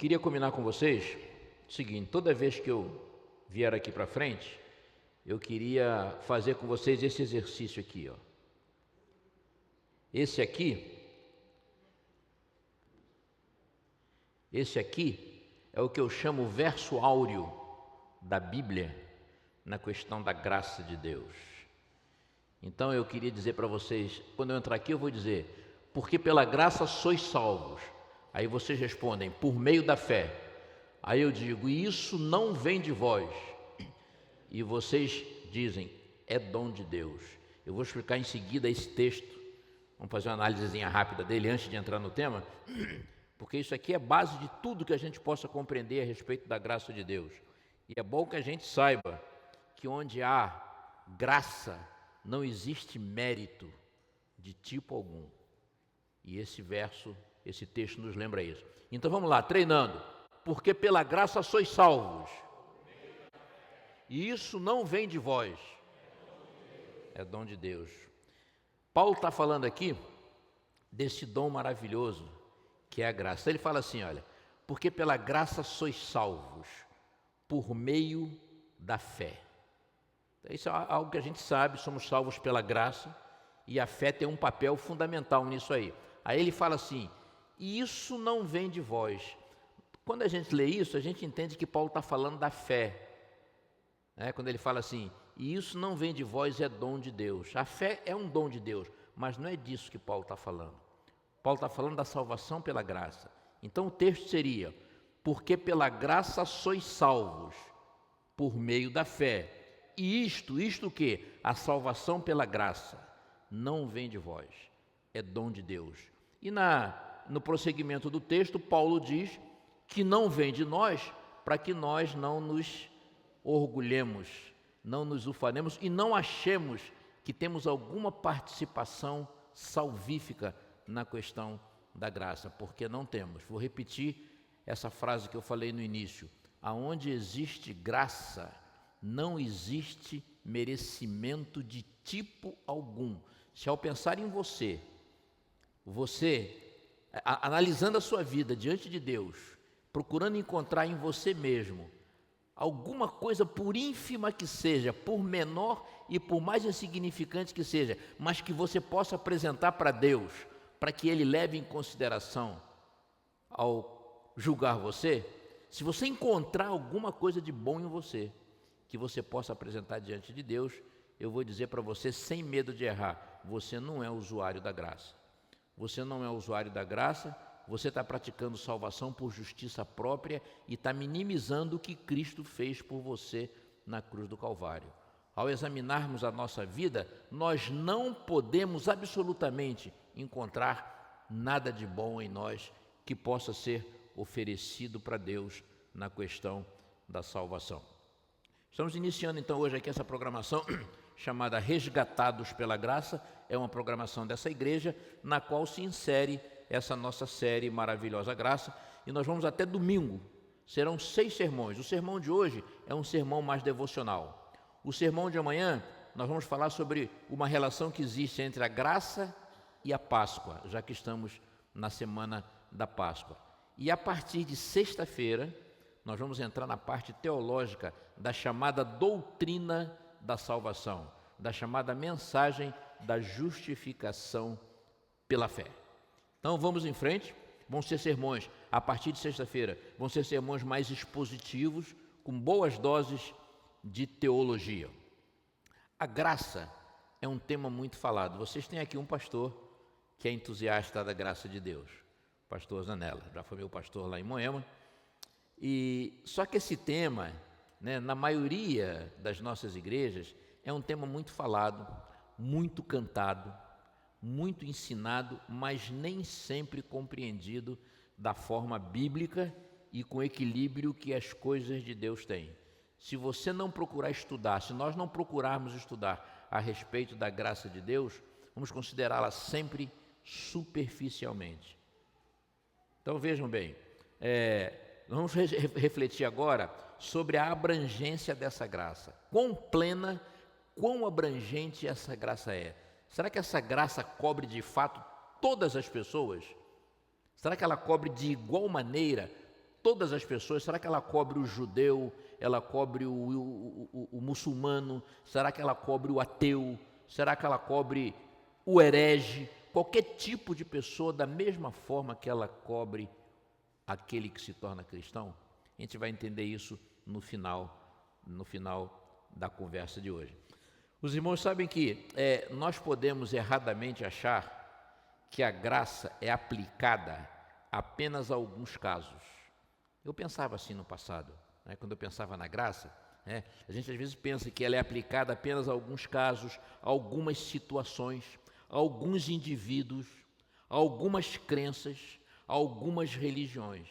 queria combinar com vocês o seguinte: toda vez que eu vier aqui para frente, eu queria fazer com vocês esse exercício aqui, ó. Esse aqui é o que eu chamo o verso áureo da Bíblia na questão da graça de Deus. Então eu queria dizer para vocês, quando eu entrar aqui eu vou dizer: porque pela graça sois salvos. Aí vocês respondem: por meio da fé. Aí eu digo: e isso não vem de vós. E vocês dizem: é dom de Deus. Eu vou explicar em seguida esse texto. Vamos fazer uma análisezinha rápida dele antes de entrar no tema, porque isso aqui é base de tudo que a gente possa compreender a respeito da graça de Deus. E é bom que a gente saiba que onde há graça não existe mérito de tipo algum. E esse texto nos lembra isso. Então vamos lá, treinando. Porque pela graça sois salvos. E isso não vem de vós. É dom de Deus. Paulo está falando aqui desse dom maravilhoso que é a graça. Ele fala assim, olha: porque pela graça sois salvos, por meio da fé. Isso é algo que a gente sabe, somos salvos pela graça, e a fé tem um papel fundamental nisso aí. Aí ele fala assim: e isso não vem de vós. Quando a gente lê isso, a gente entende que Paulo está falando da fé. Quando ele fala assim: e isso não vem de vós, é dom de Deus. A fé é um dom de Deus, mas não é disso que Paulo está falando. Paulo está falando da salvação pela graça. Então o texto seria: porque pela graça sois salvos, por meio da fé. E isto o quê? A salvação pela graça não vem de vós, é dom de Deus. E no prosseguimento do texto, Paulo diz que não vem de nós, para que nós não nos orgulhemos, não nos ufanemos e não achemos que temos alguma participação salvífica na questão da graça, porque não temos. Vou repetir essa frase que eu falei no início: aonde existe graça, não existe merecimento de tipo algum. Se ao pensar em você, analisando a sua vida diante de Deus, procurando encontrar em você mesmo alguma coisa, por ínfima que seja, por menor e por mais insignificante que seja, mas que você possa apresentar para Deus, para que Ele leve em consideração ao julgar você, se você encontrar alguma coisa de bom em você, que você possa apresentar diante de Deus, eu vou dizer para você, sem medo de errar: você não é usuário da graça. Você não é usuário da graça, você está praticando salvação por justiça própria e está minimizando o que Cristo fez por você na cruz do Calvário. Ao examinarmos a nossa vida, nós não podemos absolutamente encontrar nada de bom em nós que possa ser oferecido para Deus na questão da salvação. Estamos iniciando então hoje aqui essa programação chamada Resgatados pela Graça. É uma programação dessa igreja na qual se insere essa nossa série Maravilhosa Graça, e nós vamos até domingo. Serão 6 sermões. O sermão de hoje é um sermão mais devocional. O sermão de amanhã nós vamos falar sobre uma relação que existe entre a graça e a Páscoa, já que estamos na semana da Páscoa. E a partir de sexta-feira nós vamos entrar na parte teológica da chamada doutrina da salvação, da chamada mensagem da justificação pela fé. Então vamos em frente. Vão ser sermões, a partir de sexta-feira, vão ser sermões mais expositivos, com boas doses de teologia. A graça é um tema muito falado. Vocês têm aqui um pastor que é entusiasta da graça de Deus, o pastor Zanella, já foi meu pastor lá em Moema. E só que esse tema, na maioria das nossas igrejas, é um tema muito falado, muito cantado, muito ensinado, mas nem sempre compreendido da forma bíblica e com o equilíbrio que as coisas de Deus têm. Se você não procurar estudar, se nós não procurarmos estudar a respeito da graça de Deus, vamos considerá-la sempre superficialmente. Então vejam bem, vamos refletir agora sobre a abrangência dessa graça. Quão plena, quão abrangente essa graça é. Será que essa graça cobre de fato todas as pessoas? Será que ela cobre de igual maneira todas as pessoas? Será que ela cobre o judeu? Ela cobre o muçulmano? Será que ela cobre o ateu? Será que ela cobre o herege? Qualquer tipo de pessoa, da mesma forma que ela cobre aquele que se torna cristão? A gente vai entender isso no final da conversa de hoje. Os irmãos sabem que nós podemos erradamente achar que a graça é aplicada apenas a alguns casos. Eu pensava assim no passado, né? Quando eu pensava na graça, a gente às vezes pensa que ela é aplicada apenas a alguns casos, a algumas situações, a alguns indivíduos, a algumas crenças, a algumas religiões.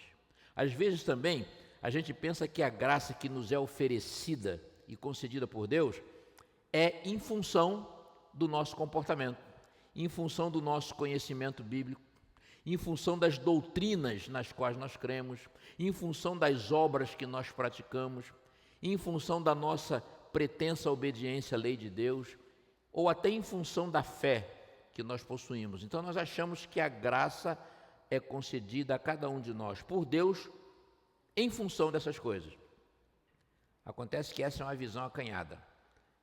Às vezes também a gente pensa que a graça que nos é oferecida e concedida por Deus é em função do nosso comportamento, em função do nosso conhecimento bíblico, em função das doutrinas nas quais nós cremos, em função das obras que nós praticamos, em função da nossa pretensa obediência à lei de Deus, ou até em função da fé que nós possuímos. Então nós achamos que a graça é concedida a cada um de nós por Deus em função dessas coisas. Acontece que essa é uma visão acanhada,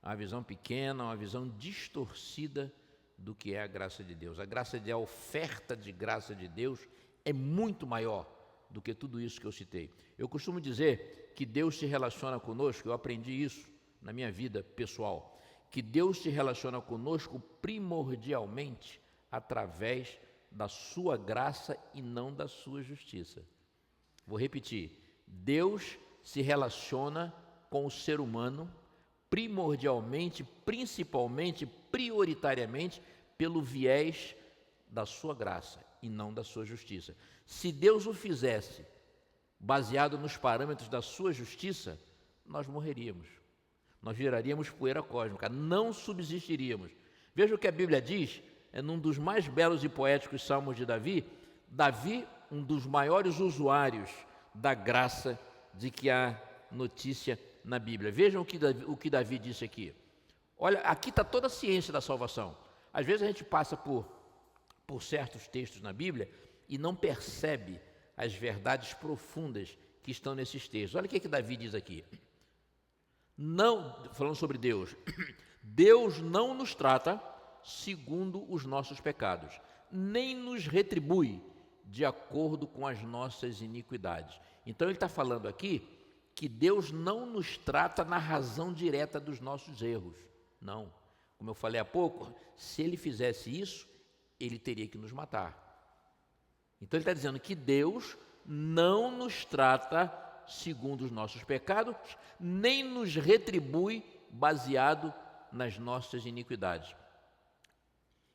uma visão pequena, uma visão distorcida do que é a graça de Deus. A oferta de graça de Deus é muito maior do que tudo isso que eu citei. Eu costumo dizer que Deus se relaciona conosco, eu aprendi isso na minha vida pessoal, que Deus se relaciona conosco primordialmente através da sua graça e não da sua justiça. Vou repetir, Deus se relaciona com o ser humano primordialmente, principalmente, prioritariamente, pelo viés da sua graça e não da sua justiça. Se Deus o fizesse baseado nos parâmetros da sua justiça, nós morreríamos, nós viraríamos poeira cósmica, não subsistiríamos. Veja o que a Bíblia diz, num dos mais belos e poéticos salmos de Davi, um dos maiores usuários da graça de que há notícia na Bíblia. Vejam o que Davi disse aqui. Olha, aqui está toda a ciência da salvação. Às vezes a gente passa por certos textos na Bíblia e não percebe as verdades profundas que estão nesses textos. Olha o que Davi diz aqui. Não, falando sobre Deus, Deus não nos trata segundo os nossos pecados, nem nos retribui de acordo com as nossas iniquidades. Então ele está falando aqui que Deus não nos trata na razão direta dos nossos erros. Não. Como eu falei há pouco, se ele fizesse isso, ele teria que nos matar. Então ele está dizendo que Deus não nos trata segundo os nossos pecados, nem nos retribui baseado nas nossas iniquidades.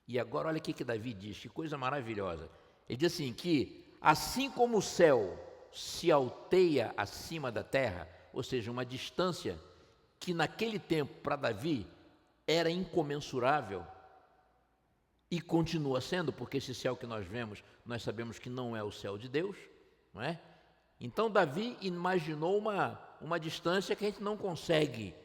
E agora olha o que Davi diz, que coisa maravilhosa. Ele diz assim, que assim como o céu se alteia acima da terra, ou seja, uma distância que naquele tempo para Davi era incomensurável e continua sendo, porque esse céu que nós vemos, nós sabemos que não é o céu de Deus, não é? Então Davi imaginou uma distância que a gente não consegue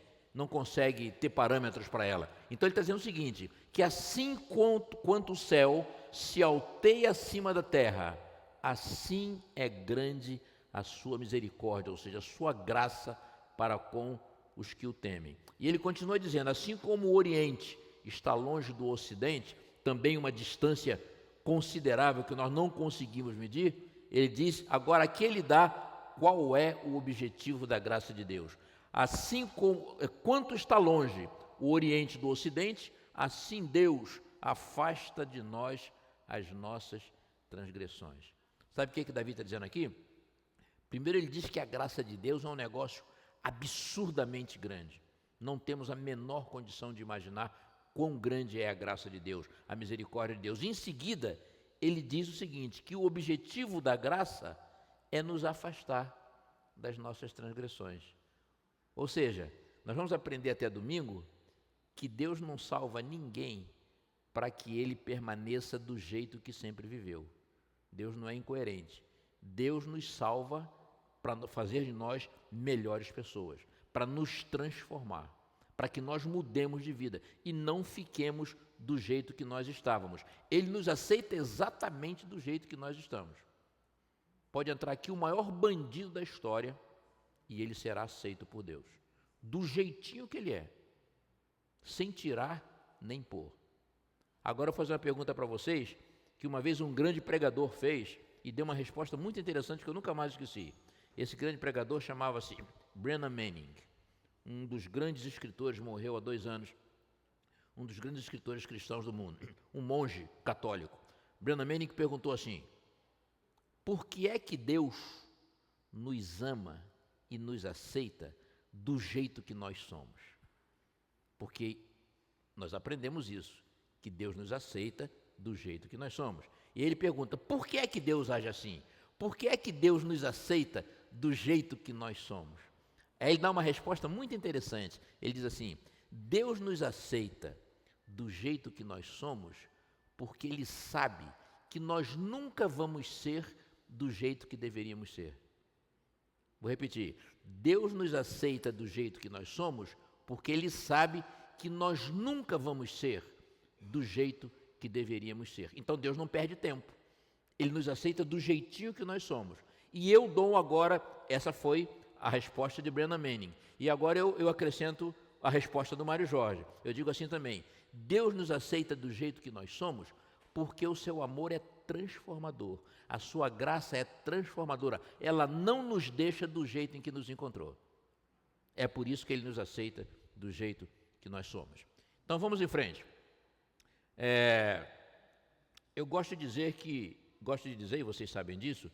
ter parâmetros para ela. Então ele está dizendo o seguinte, que assim quanto o céu se alteia acima da terra, assim é grande a sua misericórdia, ou seja, a sua graça para com os que o temem. E ele continua dizendo, assim como o Oriente está longe do Ocidente, também uma distância considerável que nós não conseguimos medir, ele diz, agora aqui ele dá qual é o objetivo da graça de Deus. Assim quanto está longe o Oriente do Ocidente, assim Deus afasta de nós as nossas transgressões. Sabe o que Davi está dizendo aqui? Primeiro ele diz que a graça de Deus é um negócio absurdamente grande. Não temos a menor condição de imaginar quão grande é a graça de Deus, a misericórdia de Deus. Em seguida, ele diz o seguinte, que o objetivo da graça é nos afastar das nossas transgressões. Ou seja, nós vamos aprender até domingo que Deus não salva ninguém para que ele permaneça do jeito que sempre viveu. Deus não é incoerente. Deus nos salva para fazer de nós melhores pessoas, para nos transformar, para que nós mudemos de vida e não fiquemos do jeito que nós estávamos. Ele nos aceita exatamente do jeito que nós estamos. pode entrar aqui o maior bandido da história e ele será aceito por Deus, do jeitinho que ele é, sem tirar nem pôr. Agora eu vou fazer uma pergunta para vocês, que uma vez um grande pregador fez e deu uma resposta muito interessante que eu nunca mais esqueci. Esse grande pregador chamava-se Brennan Manning, um dos grandes escritores, morreu há 2 anos, um dos grandes escritores cristãos do mundo, um monge católico. Brennan Manning perguntou assim: por que é que Deus nos ama e nos aceita do jeito que nós somos? Porque nós aprendemos isso, que Deus nos aceita do jeito que nós somos. E ele pergunta, por que é que Deus age assim? Por que é que Deus nos aceita do jeito que nós somos? Aí ele dá uma resposta muito interessante. Ele diz assim, Deus nos aceita do jeito que nós somos porque Ele sabe que nós nunca vamos ser do jeito que deveríamos ser. Vou repetir, Deus nos aceita do jeito que nós somos porque Ele sabe que nós nunca vamos ser do jeito que deveríamos ser. Então Deus não perde tempo, Ele nos aceita do jeitinho que nós somos. E eu dou agora, essa foi a resposta de Brennan Manning, e agora eu acrescento a resposta do Mário Jorge. Eu digo assim também, Deus nos aceita do jeito que nós somos porque o seu amor é transformador, a sua graça é transformadora, ela não nos deixa do jeito em que nos encontrou. É por isso que Ele nos aceita do jeito que nós somos. Então vamos em frente. Eu gosto de dizer, e vocês sabem disso,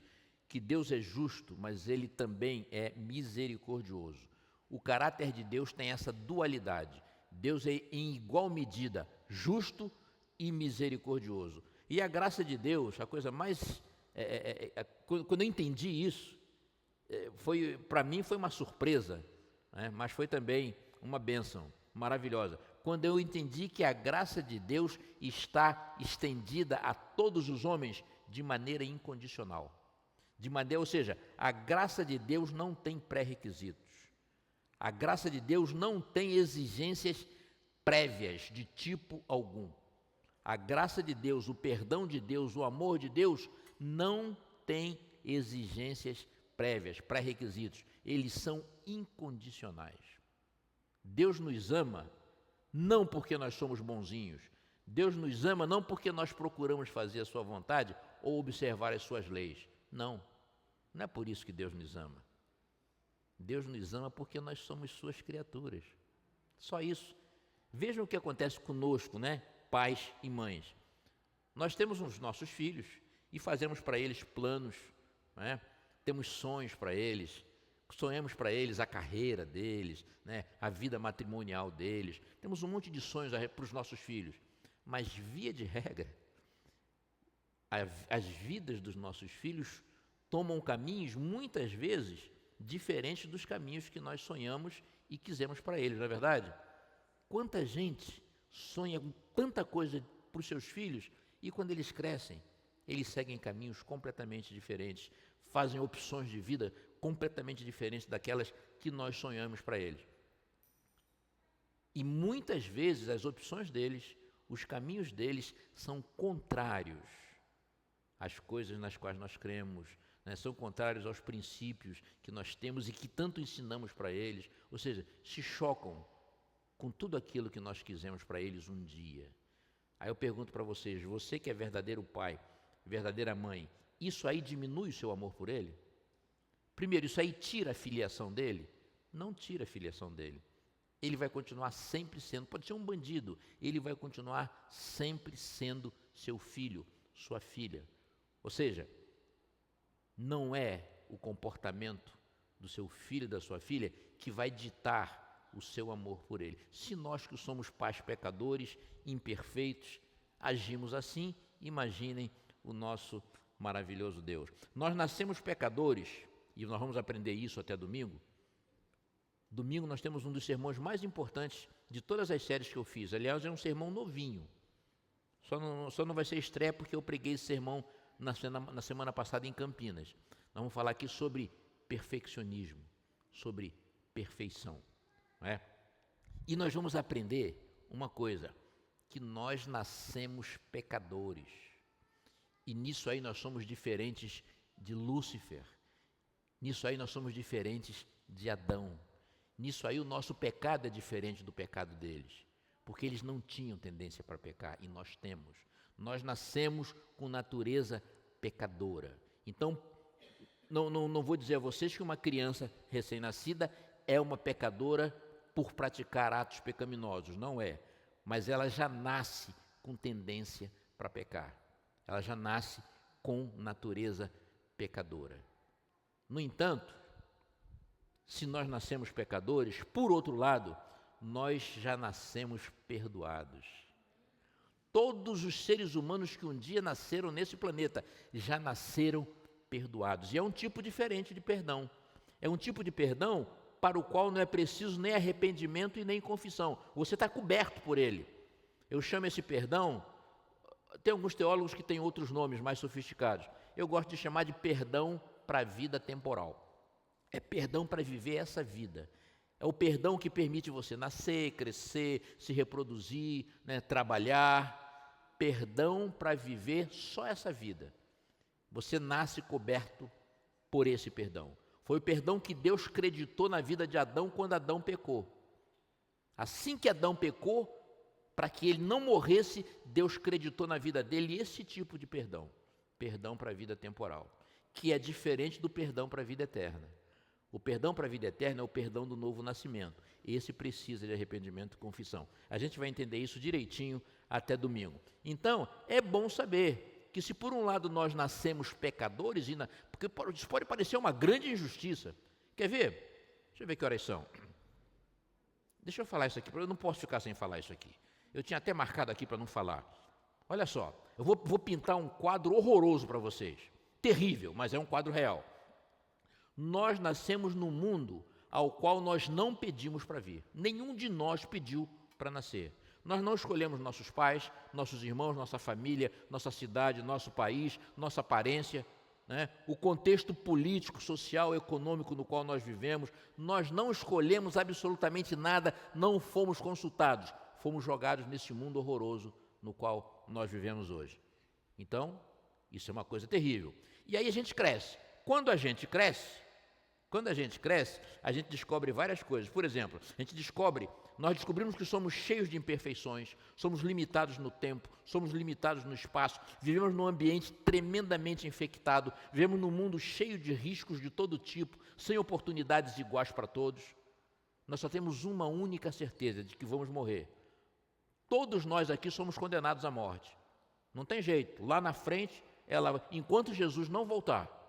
que Deus é justo, mas Ele também é misericordioso. O caráter de Deus tem essa dualidade. Deus é em igual medida justo e misericordioso. E a graça de Deus, a coisa mais... quando eu entendi isso, para mim foi uma surpresa, né? Mas foi também uma bênção maravilhosa. Quando eu entendi que a graça de Deus está estendida a todos os homens de maneira incondicional. Ou seja, a graça de Deus não tem pré-requisitos. A graça de Deus não tem exigências prévias de tipo algum. A graça de Deus, o perdão de Deus, o amor de Deus não tem exigências prévias, pré-requisitos. Eles são incondicionais. Deus nos ama não porque nós somos bonzinhos. Deus nos ama não porque nós procuramos fazer a sua vontade ou observar as suas leis. Não é por isso que Deus nos ama. Deus nos ama porque nós somos suas criaturas. Só isso. Vejam o que acontece conosco, né? Pais e mães. Nós temos os nossos filhos e fazemos para eles planos, né? Temos sonhos para eles, sonhamos para eles a carreira deles, né? A vida matrimonial deles. Temos um monte de sonhos para os nossos filhos. Mas, via de regra, as vidas dos nossos filhos tomam caminhos, muitas vezes, diferentes dos caminhos que nós sonhamos e quisemos para eles, não é verdade? Quanta gente sonha com tanta coisa para os seus filhos e quando eles crescem, eles seguem caminhos completamente diferentes, fazem opções de vida completamente diferentes daquelas que nós sonhamos para eles. E muitas vezes as opções deles, os caminhos deles são contrários às coisas nas quais nós cremos, né? São contrários aos princípios que nós temos e que tanto ensinamos para eles, ou seja, se chocam com tudo aquilo que nós quisemos para eles um dia. Aí eu pergunto para vocês, você que é verdadeiro pai, verdadeira mãe, isso aí diminui o seu amor por ele? Primeiro, isso aí tira a filiação dele? Não tira a filiação dele. Ele vai continuar sempre sendo, pode ser um bandido, ele vai continuar sempre sendo seu filho, sua filha. Ou seja, não é o comportamento do seu filho e da sua filha que vai ditar o seu amor por ele. Se nós que somos pais pecadores, imperfeitos, agimos assim, imaginem o nosso maravilhoso Deus. Nós nascemos pecadores, e nós vamos aprender isso até domingo. Domingo nós temos um dos sermões mais importantes de todas as séries que eu fiz. Aliás, é um sermão novinho. Só não vai ser estreia porque eu preguei esse sermão na semana passada em Campinas. Nós vamos falar aqui sobre perfeccionismo, sobre perfeição. Não é? E nós vamos aprender uma coisa, que nós nascemos pecadores. E nisso aí nós somos diferentes de Lúcifer. Nisso aí nós somos diferentes de Adão. Nisso aí o nosso pecado é diferente do pecado deles, porque eles não tinham tendência para pecar e nós temos. Nós nascemos com natureza pecadora. Então, não vou dizer a vocês que uma criança recém-nascida é uma pecadora por praticar atos pecaminosos, não é. Mas ela já nasce com tendência para pecar. Ela já nasce com natureza pecadora. No entanto, se nós nascemos pecadores, por outro lado, nós já nascemos perdoados. Todos os seres humanos que um dia nasceram nesse planeta já nasceram perdoados. E é um tipo diferente de perdão. É um tipo de perdão para o qual não é preciso nem arrependimento e nem confissão. Você está coberto por ele. Eu chamo esse perdão, tem alguns teólogos que têm outros nomes mais sofisticados. Eu gosto de chamar de perdão para a vida temporal. É perdão para viver essa vida. É o perdão que permite você nascer, crescer, se reproduzir, trabalhar. Perdão para viver só essa vida. Você nasce coberto por esse perdão. Foi o perdão que Deus creditou na vida de Adão quando Adão pecou. Assim que Adão pecou, para que ele não morresse, Deus creditou na vida dele esse tipo de perdão. Perdão para a vida temporal, que é diferente do perdão para a vida eterna. O perdão para a vida eterna é o perdão do novo nascimento. Esse precisa de arrependimento e confissão. A gente vai entender isso direitinho até domingo. Então, é bom saber que se por um lado nós nascemos pecadores, porque isso pode parecer uma grande injustiça. Quer ver? Deixa eu ver que horas são. Deixa eu falar isso aqui, eu não posso ficar sem falar isso aqui. Eu tinha até marcado aqui para não falar. Olha só, eu vou pintar um quadro horroroso para vocês. Terrível, mas é um quadro real. Nós nascemos num mundo ao qual nós não pedimos para vir. Nenhum de nós pediu para nascer. Nós não escolhemos nossos pais, nossos irmãos, nossa família, nossa cidade, nosso país, nossa aparência, o contexto político, social, econômico no qual nós vivemos. Nós não escolhemos absolutamente nada, não fomos consultados. Fomos jogados nesse mundo horroroso no qual nós vivemos hoje. Então, isso é uma coisa terrível. E aí a gente cresce. Quando a gente cresce, a gente descobre várias coisas. Por exemplo, nós descobrimos que somos cheios de imperfeições, somos limitados no tempo, somos limitados no espaço, vivemos num ambiente tremendamente infectado, vivemos num mundo cheio de riscos de todo tipo, sem oportunidades iguais para todos. Nós só temos uma única certeza de que vamos morrer. Todos nós aqui somos condenados à morte. Não tem jeito. Lá na frente, enquanto Jesus não voltar,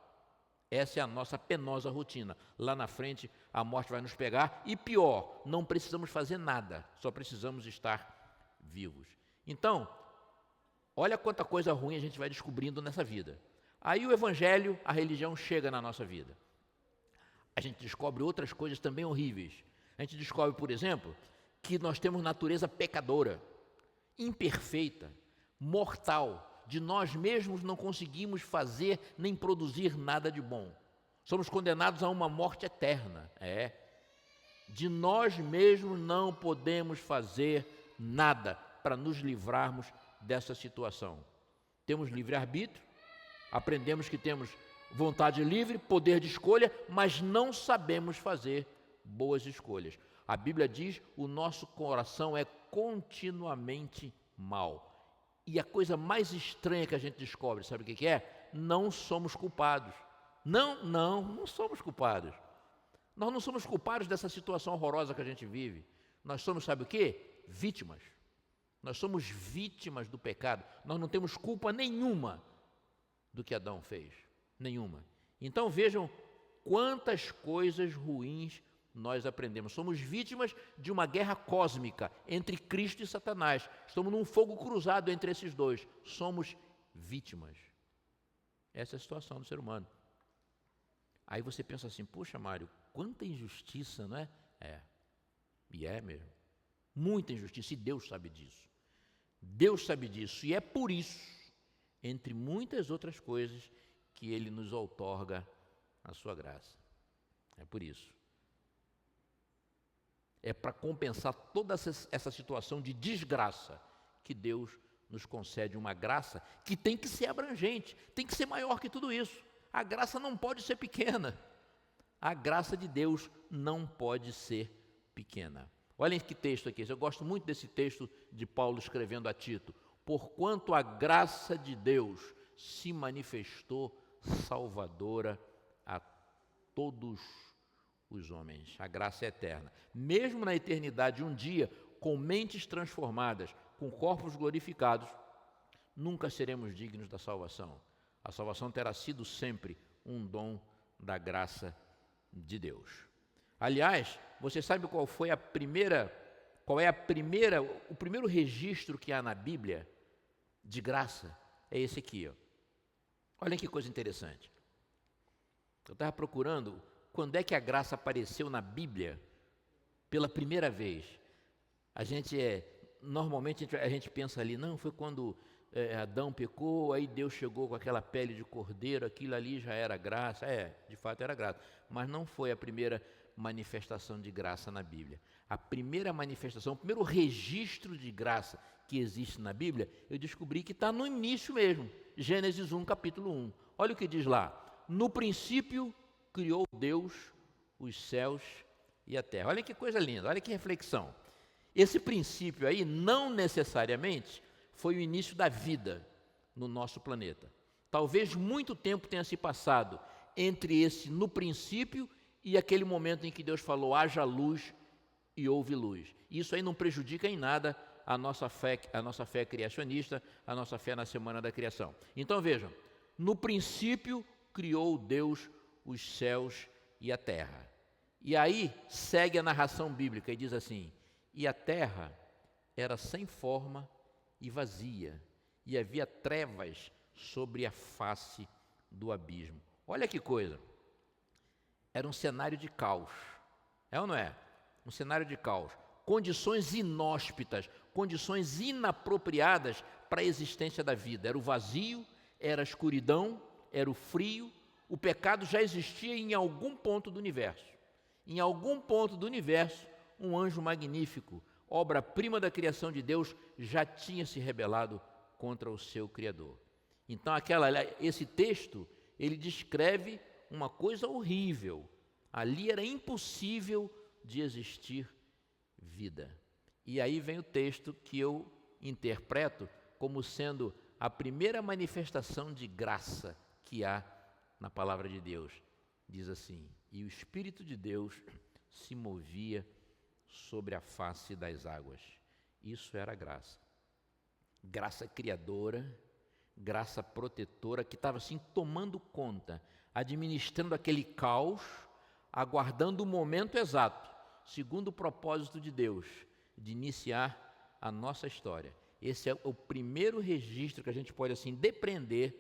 essa é a nossa penosa rotina. Lá na frente, a morte vai nos pegar e pior, não precisamos fazer nada, só precisamos estar vivos. Então, olha quanta coisa ruim a gente vai descobrindo nessa vida. Aí o evangelho, a religião chega na nossa vida. A gente descobre outras coisas também horríveis. A gente descobre, por exemplo, que nós temos natureza pecadora, imperfeita, mortal. De nós mesmos não conseguimos fazer nem produzir nada de bom. Somos condenados a uma morte eterna. De nós mesmos não podemos fazer nada para nos livrarmos dessa situação. Temos livre-arbítrio, aprendemos que temos vontade livre, poder de escolha, mas não sabemos fazer boas escolhas. A Bíblia diz: o nosso coração é continuamente mau. E a coisa mais estranha que a gente descobre, sabe o que é? Não somos culpados. Não somos culpados. Nós não somos culpados dessa situação horrorosa que a gente vive. Nós somos, sabe o quê? Vítimas. Nós somos vítimas do pecado. Nós não temos culpa nenhuma do que Adão fez. Nenhuma. Então vejam quantas coisas ruins nós aprendemos. Somos vítimas de uma guerra cósmica entre Cristo e Satanás. Estamos num fogo cruzado entre esses dois. Somos vítimas. Essa é a situação do ser humano. Aí você pensa assim: puxa, Mário, quanta injustiça, não é? E é mesmo. Muita injustiça, e Deus sabe disso. Deus sabe disso, e é por isso, entre muitas outras coisas, que Ele nos outorga a sua graça. É por isso. É para compensar toda essa situação de desgraça que Deus nos concede uma graça que tem que ser abrangente, tem que ser maior que tudo isso. A graça não pode ser pequena. A graça de Deus não pode ser pequena. Olhem que texto aqui, eu gosto muito desse texto de Paulo escrevendo a Tito. Porquanto a graça de Deus se manifestou salvadora a todos os homens. A graça é eterna. Mesmo na eternidade, um dia, com mentes transformadas, com corpos glorificados, nunca seremos dignos da salvação. A salvação terá sido sempre um dom da graça de Deus. Aliás, você sabe qual é o primeiro registro que há na Bíblia de graça? É esse aqui, ó. Olha que coisa interessante. Eu estava procurando quando é que a graça apareceu na Bíblia pela primeira vez. Normalmente a gente pensa ali, não, foi quando Adão pecou, aí Deus chegou com aquela pele de cordeiro, aquilo ali já era graça. De fato era graça, mas não foi a primeira manifestação de graça na Bíblia. A primeira manifestação, o primeiro registro de graça que existe na Bíblia, eu descobri que está no início mesmo, Gênesis 1, capítulo 1. Olha o que diz lá: no princípio criou Deus os céus e a terra. Olha que coisa linda, olha que reflexão. Esse princípio aí não necessariamente foi o início da vida no nosso planeta. Talvez muito tempo tenha se passado entre esse no princípio e aquele momento em que Deus falou, haja luz e houve luz. Isso aí não prejudica em nada a nossa fé criacionista, a nossa fé na semana da criação. Então vejam, no princípio criou Deus os céus e a terra. E aí segue a narração bíblica e diz assim, e a terra era sem forma e vazia, e havia trevas sobre a face do abismo. Olha que coisa, era um cenário de caos, é ou não é? Um cenário de caos, condições inóspitas, condições inapropriadas para a existência da vida. Era o vazio, era a escuridão, era o frio. O pecado já existia em algum ponto do universo. Em algum ponto do universo, um anjo magnífico, obra-prima da criação de Deus, já tinha se rebelado contra o seu Criador. Então, esse texto, ele descreve uma coisa horrível. Ali era impossível de existir vida. E aí vem o texto que eu interpreto como sendo a primeira manifestação de graça que há na palavra de Deus. Diz assim, e o Espírito de Deus se movia sobre a face das águas. Isso era graça. Graça criadora, graça protetora, que estava assim tomando conta, administrando aquele caos, aguardando o momento exato, segundo o propósito de Deus, de iniciar a nossa história. Esse é o primeiro registro que a gente pode assim depreender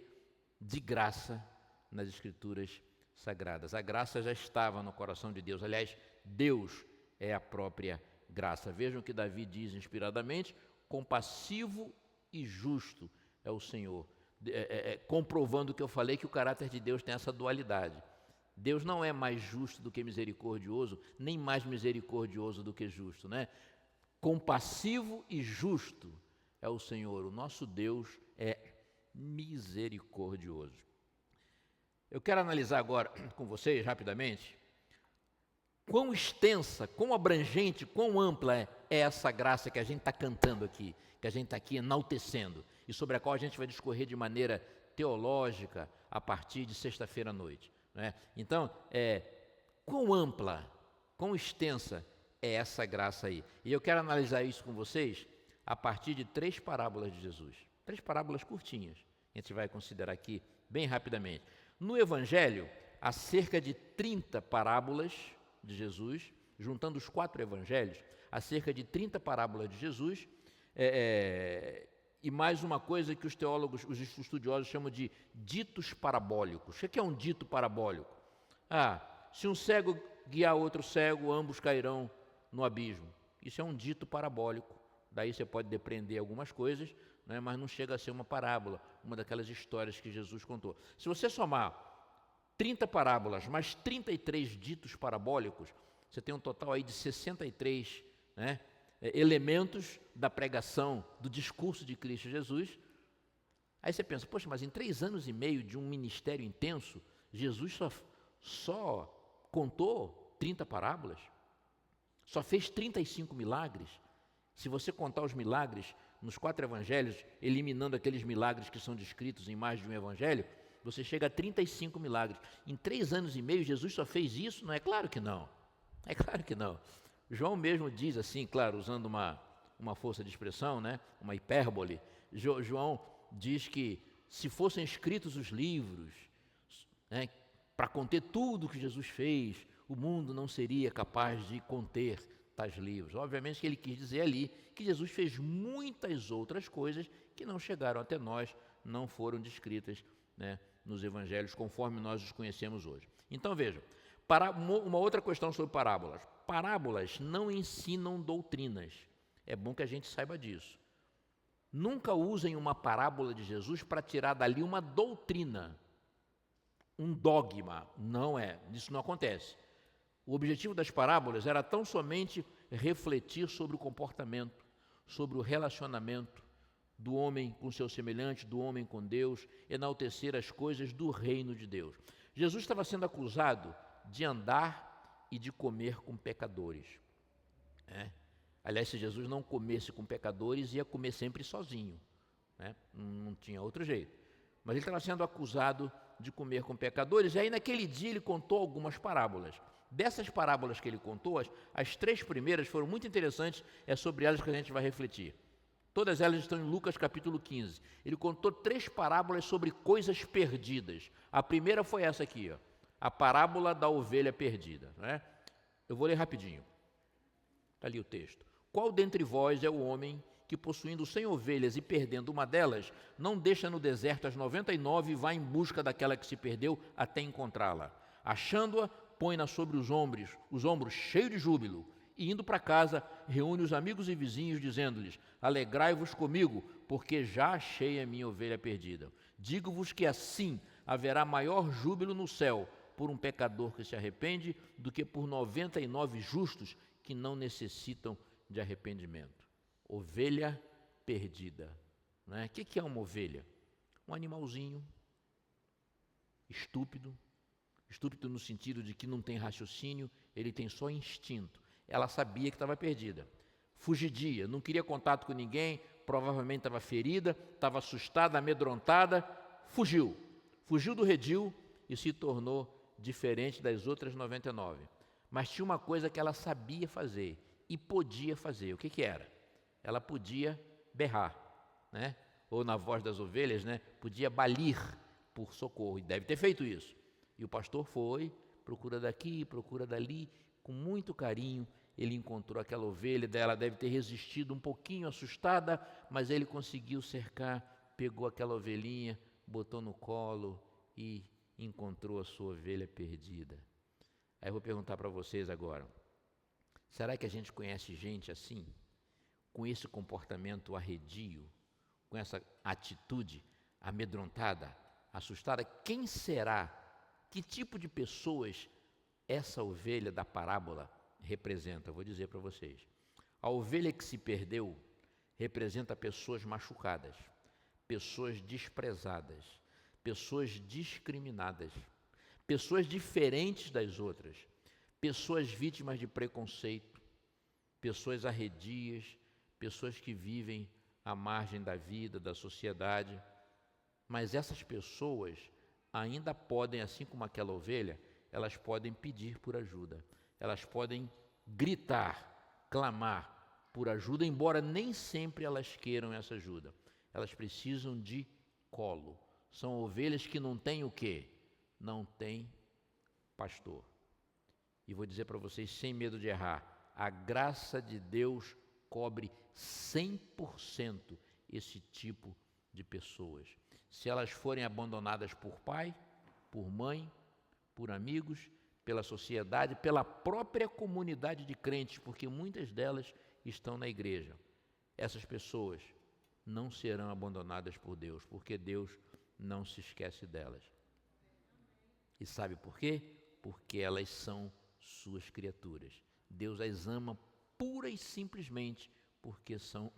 de graça nas Escrituras Sagradas. A graça já estava no coração de Deus. Aliás, Deus é a própria graça. Vejam o que Davi diz inspiradamente, compassivo e justo é o Senhor. Comprovando o que eu falei, que o caráter de Deus tem essa dualidade. Deus não é mais justo do que misericordioso, nem mais misericordioso do que justo, né? Compassivo e justo é o Senhor, o nosso Deus é misericordioso. Eu quero analisar agora com vocês, rapidamente, quão extensa, quão abrangente, quão ampla é essa graça que a gente está cantando aqui, que a gente está aqui enaltecendo, e sobre a qual a gente vai discorrer de maneira teológica a partir de sexta-feira à noite. Né? Então, quão ampla, quão extensa é essa graça aí? E eu quero analisar isso com vocês a partir de 3 parábolas de Jesus. 3 parábolas curtinhas, a gente vai considerar aqui bem rapidamente. No Evangelho, há cerca de 30 parábolas de Jesus, juntando os 4 Evangelhos, há cerca de 30 parábolas de Jesus, e mais uma coisa que os teólogos, os estudiosos chamam de ditos parabólicos. O que é um dito parabólico? Se um cego guiar outro cego, ambos cairão no abismo. Isso é um dito parabólico. Daí você pode depreender algumas coisas, né, mas não chega a ser uma parábola, uma daquelas histórias que Jesus contou. Se você somar 30 parábolas mais 33 ditos parabólicos, você tem um total aí de 63, né, elementos da pregação, do discurso de Cristo Jesus. Aí você pensa, poxa, mas em 3 anos e meio de um ministério intenso, Jesus só contou 30 parábolas, só fez 35 milagres. Se você contar os milagres nos 4 evangelhos, eliminando aqueles milagres que são descritos em mais de um evangelho, você chega a 35 milagres. Em 3 anos e meio, Jesus só fez isso? Não é claro que não. É claro que não. João mesmo diz assim, claro, usando uma força de expressão, né? Uma hipérbole. João diz que se fossem escritos os livros, né, para conter tudo que Jesus fez, o mundo não seria capaz de conter tais livros. Obviamente que ele quis dizer ali que Jesus fez muitas outras coisas que não chegaram até nós, não foram descritas, né, nos evangelhos conforme nós os conhecemos hoje. Então vejam, uma outra questão sobre parábolas. Parábolas não ensinam doutrinas. É bom que a gente saiba disso. Nunca usem uma parábola de Jesus para tirar dali uma doutrina, um dogma. Não é, isso não acontece. O objetivo das parábolas era tão somente refletir sobre o comportamento, sobre o relacionamento do homem com seu semelhante, do homem com Deus, enaltecer as coisas do reino de Deus. Jesus estava sendo acusado de andar e de comer com pecadores. Aliás, se Jesus não comesse com pecadores, ia comer sempre sozinho, né? Não tinha outro jeito. Mas ele estava sendo acusado de comer com pecadores, e aí naquele dia ele contou algumas parábolas. Dessas parábolas que ele contou, as 3 primeiras foram muito interessantes, é sobre elas que a gente vai refletir. Todas elas estão em Lucas capítulo 15. Ele contou 3 parábolas sobre coisas perdidas. A primeira foi essa aqui, ó, a parábola da ovelha perdida, né? Eu vou ler rapidinho. Está ali o texto. Qual dentre vós é o homem que, possuindo 100 ovelhas e perdendo uma delas, não deixa no deserto as 99 e vai em busca daquela que se perdeu até encontrá-la? Achando-a, põe-na sobre os ombros cheio de júbilo, e indo para casa, reúne os amigos e vizinhos, dizendo-lhes: alegrai-vos comigo, porque já achei a minha ovelha perdida. Digo-vos que assim haverá maior júbilo no céu por um pecador que se arrepende do que por 99 justos que não necessitam de arrependimento. Ovelha perdida, né? O que é uma ovelha? Um animalzinho estúpido no sentido de que não tem raciocínio, ele tem só instinto. Ela sabia que estava perdida, fugidia, não queria contato com ninguém, provavelmente estava ferida, estava assustada, amedrontada, fugiu do redil e se tornou diferente das outras 99. Mas tinha uma coisa que ela sabia fazer e podia fazer. O que era? Ela podia berrar, né? Ou na voz das ovelhas, né? Podia balir por socorro, e deve ter feito isso. E o pastor foi, procura daqui, procura dali, com muito carinho, ele encontrou aquela ovelha, ela deve ter resistido um pouquinho assustada, mas ele conseguiu cercar, pegou aquela ovelhinha, botou no colo e encontrou a sua ovelha perdida. Aí eu vou perguntar para vocês agora, será que a gente conhece gente assim, com esse comportamento arredio, com essa atitude amedrontada, assustada? Quem será? Que tipo de pessoas essa ovelha da parábola representa? Eu vou dizer para vocês. A ovelha que se perdeu representa pessoas machucadas, pessoas desprezadas, pessoas discriminadas, pessoas diferentes das outras, pessoas vítimas de preconceito, pessoas arredias, pessoas que vivem à margem da vida, da sociedade. Mas essas pessoas ainda podem, assim como aquela ovelha, elas podem pedir por ajuda, elas podem gritar, clamar por ajuda, embora nem sempre elas queiram essa ajuda. Elas precisam de colo. São ovelhas que não têm o quê? Não têm pastor. E vou dizer para vocês, sem medo de errar, a graça de Deus cobre 100% esse tipo de pessoas. Se elas forem abandonadas por pai, por mãe, por amigos, pela sociedade, pela própria comunidade de crentes, porque muitas delas estão na igreja, essas pessoas não serão abandonadas por Deus, porque Deus não se esquece delas. E sabe por quê? Porque elas são suas criaturas. Deus as ama pura e simplesmente porque são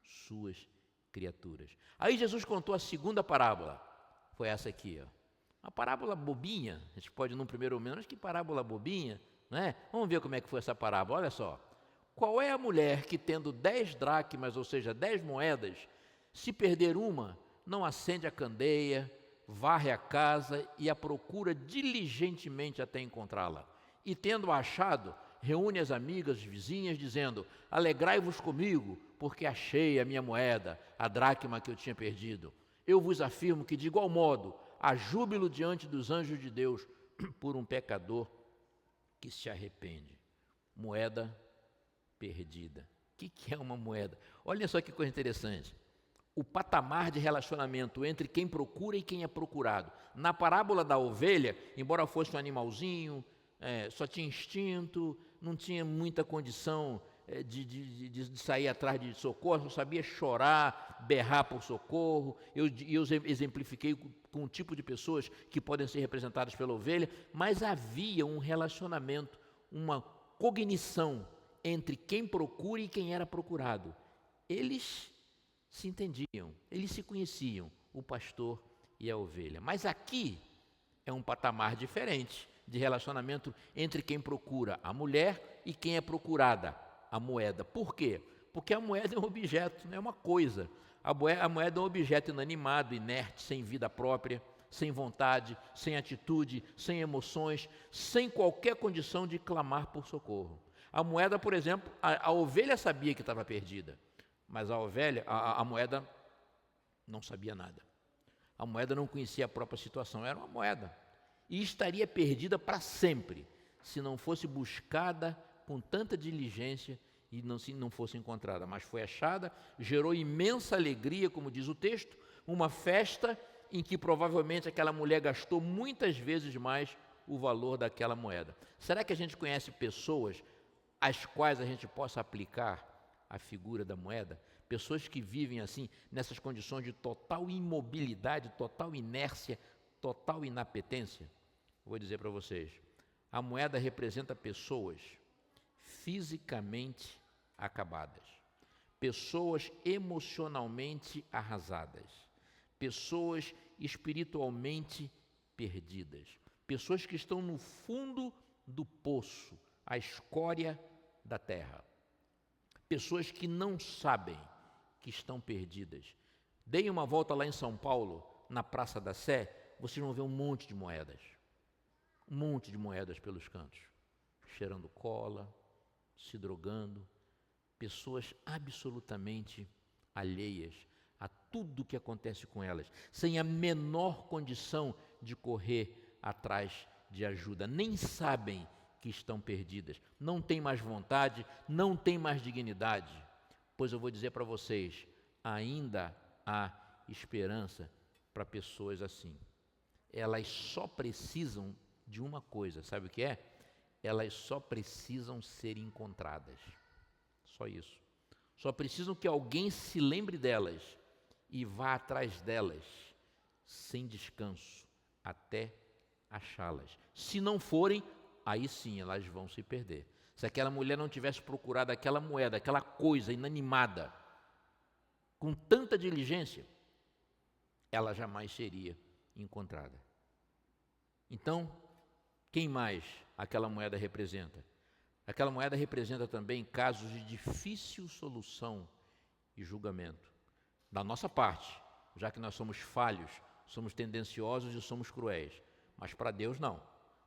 suas criaturas. Aí Jesus contou a segunda parábola, foi essa aqui, ó. Uma parábola bobinha, a gente pode num primeiro momento, mas que parábola bobinha, não é? Vamos ver como é que foi essa parábola, olha só. Qual é a mulher que tendo 10 dracmas, ou seja, 10 moedas, se perder uma, não acende a candeia, varre a casa e a procura diligentemente até encontrá-la? E tendo-a achado, reúne as amigas, as vizinhas, dizendo: alegrai-vos comigo, porque achei a minha moeda, a dracma que eu tinha perdido. Eu vos afirmo que, de igual modo, há júbilo diante dos anjos de Deus por um pecador que se arrepende. Moeda perdida. O que é uma moeda? Olha só que coisa interessante. O patamar de relacionamento entre quem procura e quem é procurado. Na parábola da ovelha, embora fosse um animalzinho, só tinha instinto, não tinha muita condição de sair atrás de socorro, só sabia chorar, berrar por socorro. Eu exemplifiquei com um tipo de pessoas que podem ser representadas pela ovelha, mas havia um relacionamento, uma cognição entre quem procura e quem era procurado. Eles se entendiam, eles se conheciam, o pastor e a ovelha. Mas aqui é um patamar diferente de relacionamento entre quem procura a mulher e quem é procurada, a moeda. Por quê? Porque a moeda é um objeto, não é uma coisa. A moeda é um objeto inanimado, inerte, sem vida própria, sem vontade, sem atitude, sem emoções, sem qualquer condição de clamar por socorro. A moeda, por exemplo, a ovelha sabia que estava perdida, mas a moeda não sabia nada. A moeda não conhecia a própria situação, era uma moeda. E estaria perdida para sempre, se não fosse buscada com tanta diligência e não fosse encontrada. Mas foi achada, gerou imensa alegria, como diz o texto, uma festa em que provavelmente aquela mulher gastou muitas vezes mais o valor daquela moeda. Será que a gente conhece pessoas às quais a gente possa aplicar a figura da moeda? Pessoas que vivem assim, nessas condições de total imobilidade, total inércia, total inapetência? Vou dizer para vocês, a moeda representa pessoas fisicamente acabadas, pessoas emocionalmente arrasadas, pessoas espiritualmente perdidas, pessoas que estão no fundo do poço, a escória da terra, pessoas que não sabem que estão perdidas. Deem uma volta lá em São Paulo, na Praça da Sé, vocês vão ver um monte de moedas pelos cantos, cheirando cola, se drogando, pessoas absolutamente alheias a tudo o que acontece com elas, sem a menor condição de correr atrás de ajuda, nem sabem que estão perdidas, não têm mais vontade, não têm mais dignidade. Pois eu vou dizer para vocês, ainda há esperança para pessoas assim. Elas só precisam de uma coisa, sabe o que é? Elas só precisam ser encontradas, só isso. Só precisam que alguém se lembre delas e vá atrás delas, sem descanso, até achá-las. Se não forem, aí sim elas vão se perder. Se aquela mulher não tivesse procurado aquela moeda, aquela coisa inanimada, com tanta diligência, ela jamais seria encontrada. Então, quem mais aquela moeda representa? Aquela moeda representa também casos de difícil solução e julgamento. Da nossa parte, já que nós somos falhos, somos tendenciosos e somos cruéis. Mas para Deus não.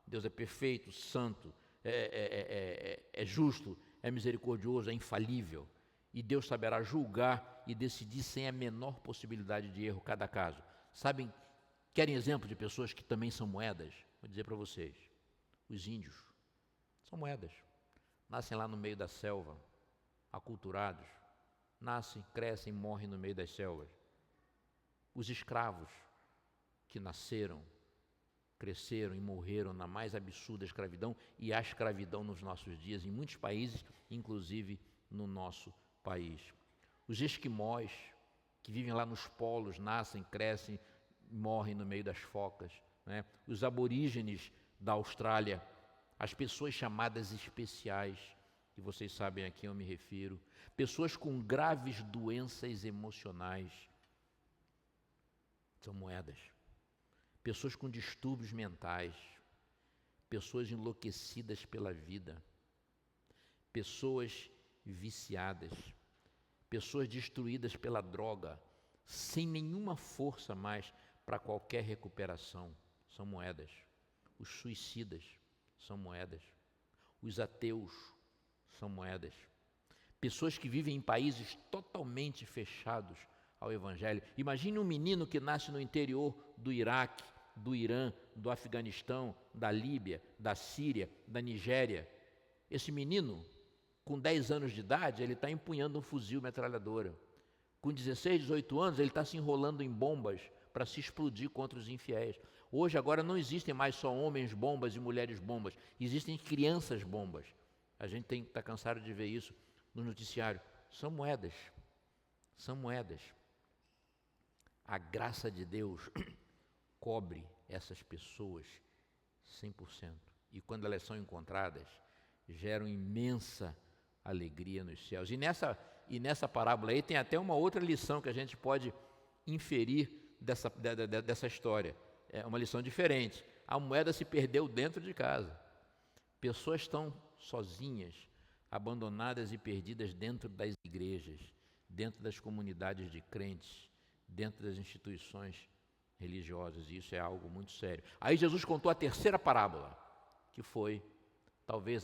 Deus é perfeito, santo, é justo, é misericordioso, é infalível. E Deus saberá julgar e decidir sem a menor possibilidade de erro cada caso. Sabem, querem exemplo de pessoas que também são moedas? Vou dizer para vocês. Os índios são moedas. Nascem lá no meio da selva, aculturados. Nascem, crescem, morrem no meio das selvas. Os escravos que nasceram, cresceram e morreram na mais absurda escravidão, e há escravidão nos nossos dias em muitos países, inclusive no nosso país. Os esquimós, que vivem lá nos polos, nascem, crescem, morrem no meio das focas, né? Os aborígenes da Austrália, as pessoas chamadas especiais, que vocês sabem a quem eu me refiro, pessoas com graves doenças emocionais, são moedas. pessoas com distúrbios mentais, pessoas enlouquecidas pela vida, pessoas viciadas, pessoas destruídas pela droga, sem nenhuma força mais para qualquer recuperação, são moedas. Os suicidas são moedas. Os ateus são moedas. Pessoas que vivem em países totalmente fechados ao Evangelho. Imagine um menino que nasce no interior do Iraque, do Irã, do Afeganistão, da Líbia, da Síria, da Nigéria. Esse menino, com 10 anos de idade, ele está empunhando um fuzil metralhadora. Com 16, 18 anos, ele está se enrolando em bombas para se explodir contra os infiéis. Hoje, agora, não existem mais só homens bombas e mulheres bombas, existem crianças bombas. A gente está cansado de ver isso no noticiário. São moedas, são moedas. A graça de Deus cobre essas pessoas 100%. E quando elas são encontradas, geram imensa alegria nos céus. E nessa parábola aí tem até uma outra lição que a gente pode inferir dessa história. É uma lição diferente. A moeda se perdeu dentro de casa. Pessoas estão sozinhas, abandonadas e perdidas dentro das igrejas, dentro das comunidades de crentes, dentro das instituições religiosas, e isso é algo muito sério. Aí Jesus contou a terceira parábola, que foi, talvez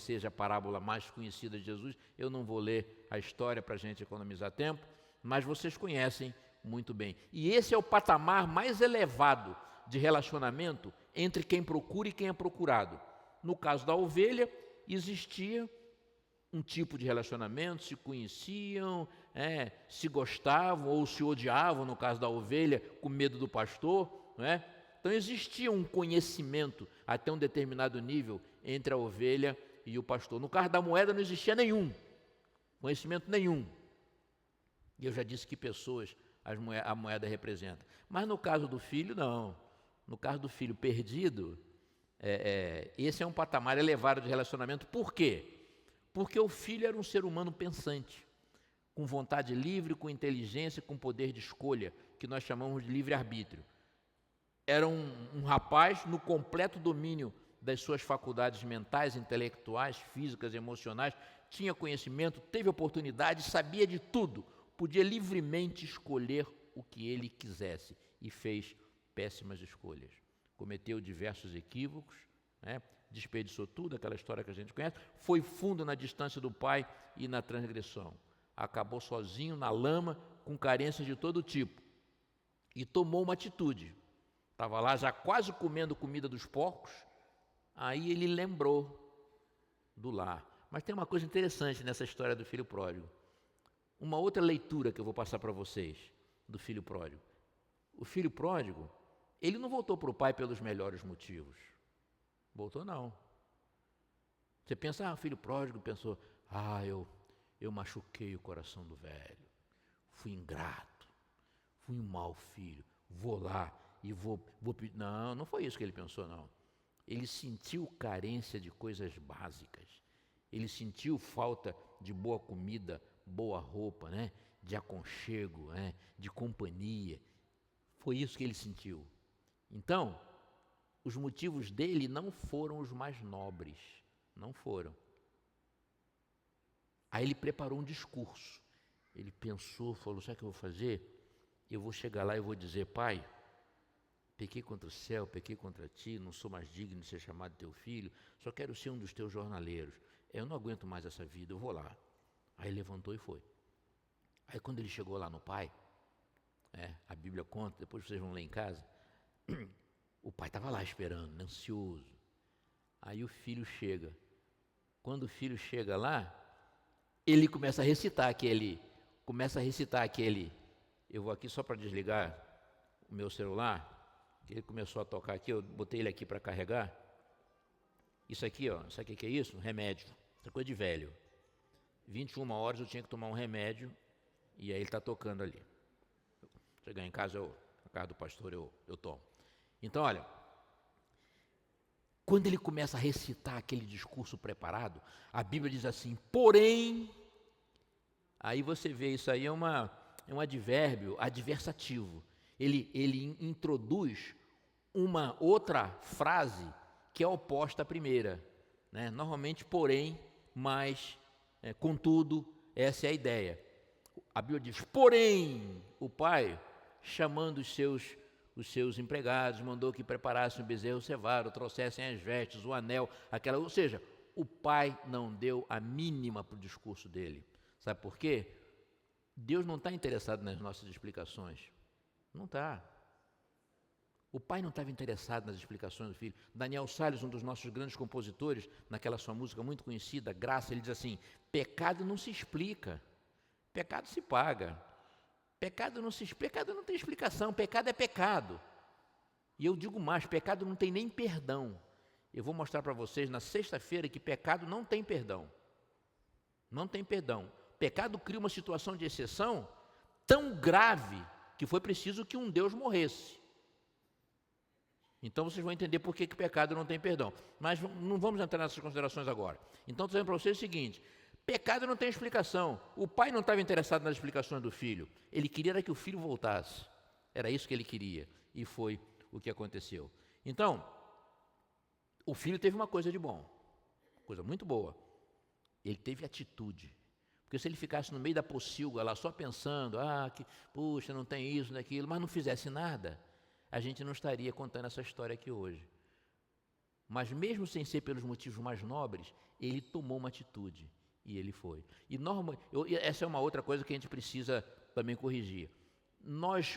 seja a parábola mais conhecida de Jesus. Eu não vou ler a história para a gente economizar tempo, mas vocês conhecem muito bem. E esse é o patamar mais elevado de relacionamento entre quem procura e quem é procurado. No caso da ovelha, existia um tipo de relacionamento, se conheciam, se gostavam ou se odiavam, no caso da ovelha, com medo do pastor, não é? Então existia um conhecimento até um determinado nível entre a ovelha e o pastor. No caso da moeda não existia nenhum, conhecimento nenhum. E eu já disse que pessoas a moeda representa. Mas no caso do filho, não. No caso do filho perdido, esse é um patamar elevado de relacionamento. Por quê? Porque o filho era um ser humano pensante, com vontade livre, com inteligência, com poder de escolha, que nós chamamos de livre-arbítrio. Era um rapaz no completo domínio das suas faculdades mentais, intelectuais, físicas, emocionais, tinha conhecimento, teve oportunidade, sabia de tudo, podia livremente escolher o que ele quisesse e fez péssimas escolhas. Cometeu diversos equívocos, desperdiçou tudo, aquela história que a gente conhece, foi fundo na distância do pai e na transgressão. Acabou sozinho na lama, com carências de todo tipo. E tomou uma atitude. Estava lá já quase comendo comida dos porcos, aí ele lembrou do lar. Mas tem uma coisa interessante nessa história do filho pródigo. Uma outra leitura que eu vou passar para vocês do filho pródigo. O filho pródigo, ele não voltou para o pai pelos melhores motivos. Voltou não. Você pensa, o filho pródigo pensou, eu machuquei o coração do velho, fui ingrato, fui um mau filho, vou lá e vou pedir. Não, não foi isso que ele pensou, não. Ele sentiu carência de coisas básicas, ele sentiu falta de boa comida, boa roupa, de aconchego, de companhia. Foi isso que ele sentiu. Então, os motivos dele não foram os mais nobres, não foram. Aí ele preparou um discurso, ele pensou, falou, sabe o que eu vou fazer? Eu vou chegar lá e vou dizer, pai, pequei contra o céu, pequei contra ti, não sou mais digno de ser chamado teu filho, só quero ser um dos teus jornaleiros, eu não aguento mais essa vida, eu vou lá. Aí levantou e foi. Aí quando ele chegou lá no pai, a Bíblia conta, depois vocês vão ler em casa, o pai estava lá esperando, ansioso. Aí o filho chega. Quando o filho chega lá, ele começa a recitar aquele, eu vou aqui só para desligar o meu celular, que ele começou a tocar aqui, eu botei ele aqui para carregar. Isso aqui, sabe o que é isso? Um remédio, isso é coisa de velho. 21 horas eu tinha que tomar um remédio, e aí ele está tocando ali. Chegar em casa, na casa do pastor, eu tomo. Então, olha, quando ele começa a recitar aquele discurso preparado, a Bíblia diz assim, porém, aí você vê, isso aí é um advérbio adversativo. Ele introduz uma outra frase que é oposta à primeira, né? Normalmente, porém, mas, contudo, essa é a ideia. A Bíblia diz, porém, o pai, chamando os seus empregados, mandou que preparassem o bezerro cevado, trouxessem as vestes, o anel, ou seja, o pai não deu a mínima para o discurso dele. Sabe por quê? Deus não está interessado nas nossas explicações. Não está. O pai não estava interessado nas explicações do filho. Daniel Salles, um dos nossos grandes compositores, naquela sua música muito conhecida, Graça, ele diz assim, pecado não se explica, pecado se paga. Pecado não tem explicação, pecado é pecado. E eu digo mais, pecado não tem nem perdão. Eu vou mostrar para vocês na sexta-feira que pecado não tem perdão. Não tem perdão. Pecado cria uma situação de exceção tão grave que foi preciso que um Deus morresse. Então vocês vão entender por que pecado não tem perdão. Mas não vamos entrar nessas considerações agora. Então estou dizendo para vocês o seguinte, pecado não tem explicação. O pai não estava interessado nas explicações do filho. Ele queria que o filho voltasse. Era isso que ele queria. E foi o que aconteceu. Então, o filho teve uma coisa de bom. Coisa muito boa. Ele teve atitude. Porque se ele ficasse no meio da pocilga lá só pensando, puxa, não tem isso, não tem aquilo, mas não fizesse nada, a gente não estaria contando essa história aqui hoje. Mas mesmo sem ser pelos motivos mais nobres, ele tomou uma atitude. E ele foi. Essa é uma outra coisa que a gente precisa também corrigir.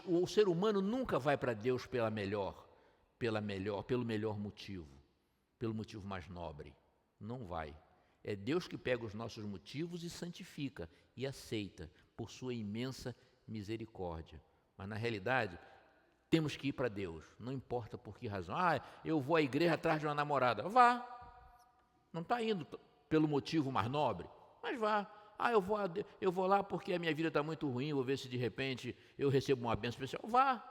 O ser humano nunca vai para Deus pelo melhor motivo, pelo motivo mais nobre. Não vai. É Deus que pega os nossos motivos e santifica e aceita por sua imensa misericórdia. Mas na realidade, temos que ir para Deus, não importa por que razão. Eu vou à igreja atrás de uma namorada. Vá. Não está indo pelo motivo mais nobre, mas vá. Eu vou lá porque a minha vida está muito ruim, vou ver se de repente eu recebo uma bênção especial. Vá.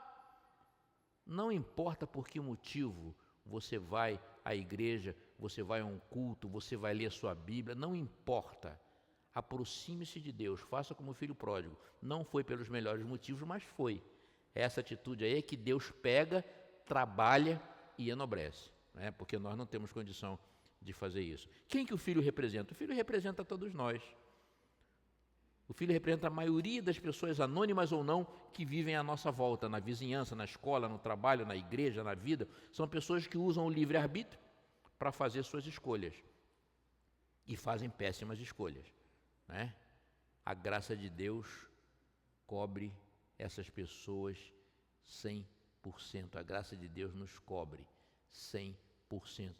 Não importa por que motivo você vai à igreja, você vai a um culto, você vai ler a sua Bíblia, não importa. Aproxime-se de Deus, faça como o filho pródigo. Não foi pelos melhores motivos, mas foi. Essa atitude aí é que Deus pega, trabalha e enobrece, né? Porque nós não temos condição de fazer isso. Quem que o filho representa? O filho representa todos nós. O filho representa a maioria das pessoas, anônimas ou não, que vivem à nossa volta, na vizinhança, na escola, no trabalho, na igreja, na vida. São pessoas que usam o livre-arbítrio para fazer suas escolhas. E fazem péssimas escolhas, né? A graça de Deus cobre essas pessoas 100%. A graça de Deus nos cobre 100%.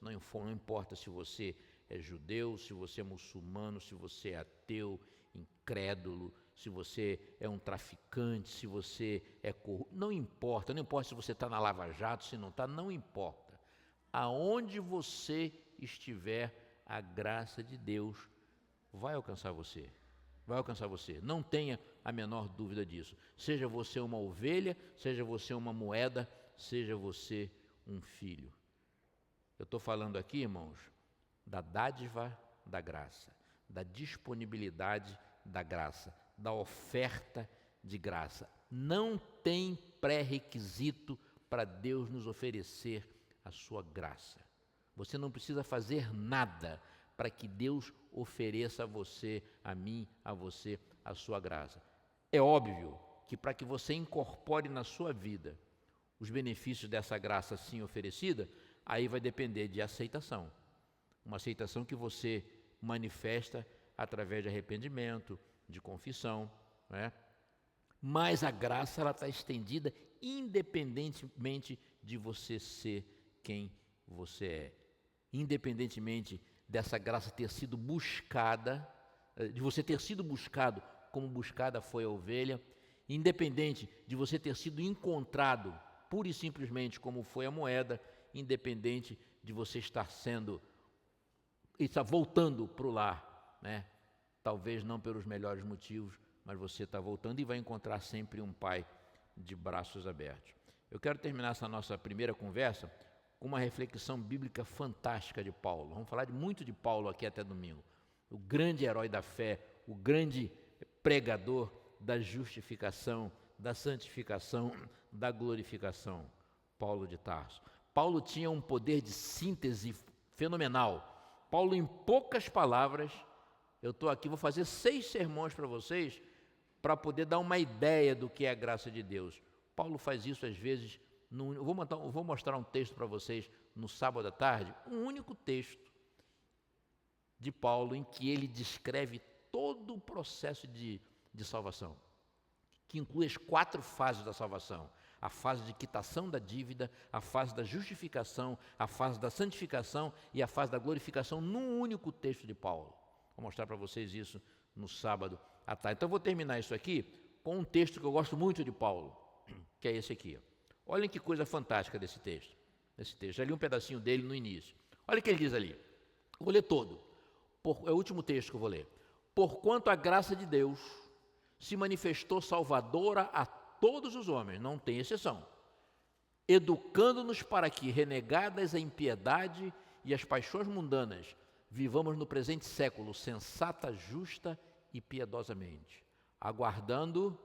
Não importa se você é judeu, se você é muçulmano, se você é ateu, incrédulo, se você é um traficante, se você é corrupto, não importa se você está na Lava Jato, se não está, não importa. Aonde você estiver, a graça de Deus vai alcançar você. Vai alcançar você, não tenha a menor dúvida disso. Seja você uma ovelha, seja você uma moeda, seja você um filho. Eu estou falando aqui, irmãos, da dádiva da graça, da disponibilidade da graça, da oferta de graça. Não tem pré-requisito para Deus nos oferecer a sua graça. Você não precisa fazer nada para que Deus ofereça a você, a mim, a você, a sua graça. É óbvio que para que você incorpore na sua vida os benefícios dessa graça assim oferecida, aí vai depender de aceitação. Uma aceitação que você manifesta através de arrependimento, de confissão, né? Mas a graça ela está estendida independentemente de você ser quem você é. Independentemente dessa graça ter sido buscada, de você ter sido buscado como buscada foi a ovelha, independente de você ter sido encontrado pura e simplesmente como foi a moeda, independente de você estar voltando para o lar, né? Talvez não pelos melhores motivos, mas você está voltando e vai encontrar sempre um pai de braços abertos. Eu quero terminar essa nossa primeira conversa com uma reflexão bíblica fantástica de Paulo. Vamos falar muito de Paulo aqui até domingo. O grande herói da fé, o grande pregador da justificação, da santificação, da glorificação, Paulo de Tarso. Paulo tinha um poder de síntese fenomenal. Paulo, em poucas palavras, eu estou aqui, vou fazer 6 sermões para vocês, para poder dar uma ideia do que é a graça de Deus. Paulo faz isso às vezes, vou mostrar um texto para vocês no sábado à tarde, um único texto de Paulo em que ele descreve todo o processo de salvação, que inclui as 4 fases da salvação: a fase de quitação da dívida, a fase da justificação, a fase da santificação e a fase da glorificação, num único texto de Paulo. Vou mostrar para vocês isso no sábado à tarde. Então, eu vou terminar isso aqui com um texto que eu gosto muito de Paulo, que é esse aqui. Olhem que coisa fantástica desse texto. Já li um pedacinho dele no início. Olha o que ele diz ali. Vou ler todo. É o último texto que eu vou ler. Porquanto a graça de Deus se manifestou salvadora a todos os homens, não tem exceção, educando-nos para que, renegadas a impiedade e as paixões mundanas, vivamos no presente século sensata, justa e piedosamente, aguardando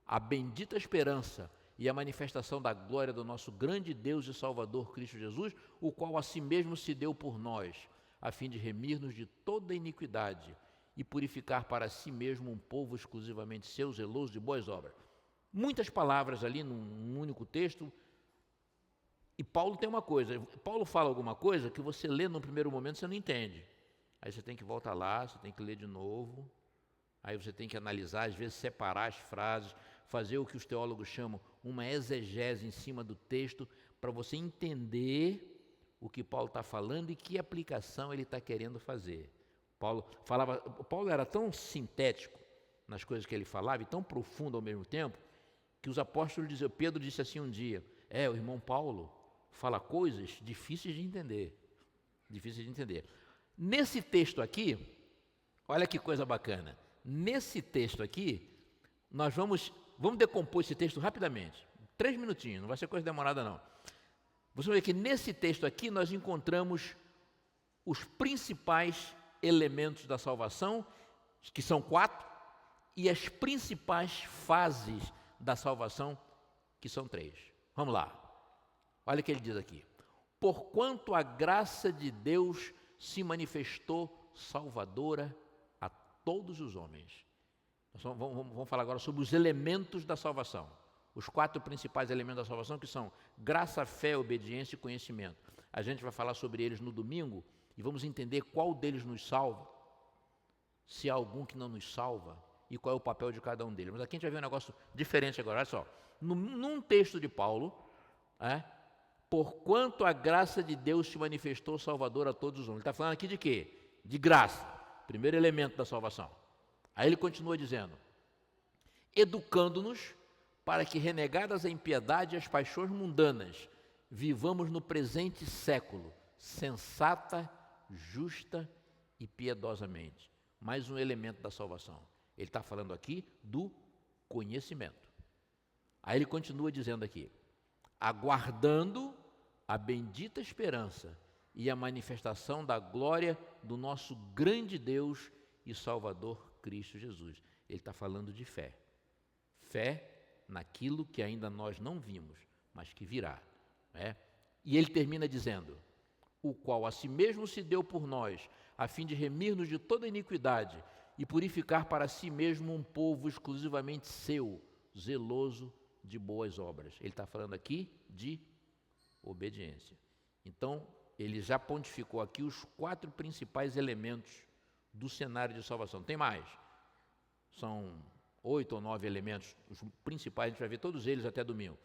a bendita esperança e a manifestação da glória do nosso grande Deus e Salvador Cristo Jesus, o qual a si mesmo se deu por nós, a fim de remir-nos de toda iniquidade e purificar para si mesmo um povo exclusivamente seu, zeloso de boas obras. Muitas palavras ali num único texto. E Paulo tem uma coisa, Paulo fala alguma coisa que você lê no primeiro momento, você não entende. Aí você tem que voltar lá, você tem que ler de novo, aí você tem que analisar, às vezes separar as frases, fazer o que os teólogos chamam uma exegese em cima do texto, para você entender o que Paulo está falando e que aplicação ele está querendo fazer. Paulo era tão sintético nas coisas que ele falava e tão profundo ao mesmo tempo, que os apóstolos diziam, Pedro disse assim um dia, o irmão Paulo fala coisas difíceis de entender. Nesse texto aqui, olha que coisa bacana. Nesse texto aqui, nós vamos decompor esse texto rapidamente. 3 minutinhos, não vai ser coisa demorada não. Você vai ver que nesse texto aqui nós encontramos os principais elementos da salvação, que são 4, e as principais fases da salvação, que são 3. Vamos lá. Olha o que ele diz aqui. Porquanto a graça de Deus se manifestou salvadora a todos os homens. Vamos falar agora sobre os elementos da salvação. Os 4 principais elementos da salvação, que são graça, fé, obediência e conhecimento. A gente vai falar sobre eles no domingo e vamos entender qual deles nos salva, se há algum que não nos salva e qual é o papel de cada um deles. Mas aqui a gente vai ver um negócio diferente agora. Olha só, num texto de Paulo, porquanto a graça de Deus se manifestou salvador a todos os homens. Ele está falando aqui de quê? De graça, primeiro elemento da salvação. Aí ele continua dizendo, educando-nos para que, renegadas a impiedade e as paixões mundanas, vivamos no presente século, sensata, justa e piedosamente. Mais um elemento da salvação. Ele está falando aqui do conhecimento. Aí ele continua dizendo aqui, aguardando a bendita esperança e a manifestação da glória do nosso grande Deus e Salvador Cristo Jesus. Ele está falando de fé. Fé naquilo que ainda nós não vimos, mas que virá. E ele termina dizendo, o qual a si mesmo se deu por nós, a fim de remir-nos de toda iniquidade e purificar para si mesmo um povo exclusivamente seu, zeloso de boas obras. Ele está falando aqui de obediência. Então, ele já pontificou aqui os 4 principais elementos do cenário de salvação. Tem mais. São 8 ou 9 elementos, os principais, a gente vai ver todos eles até domingo.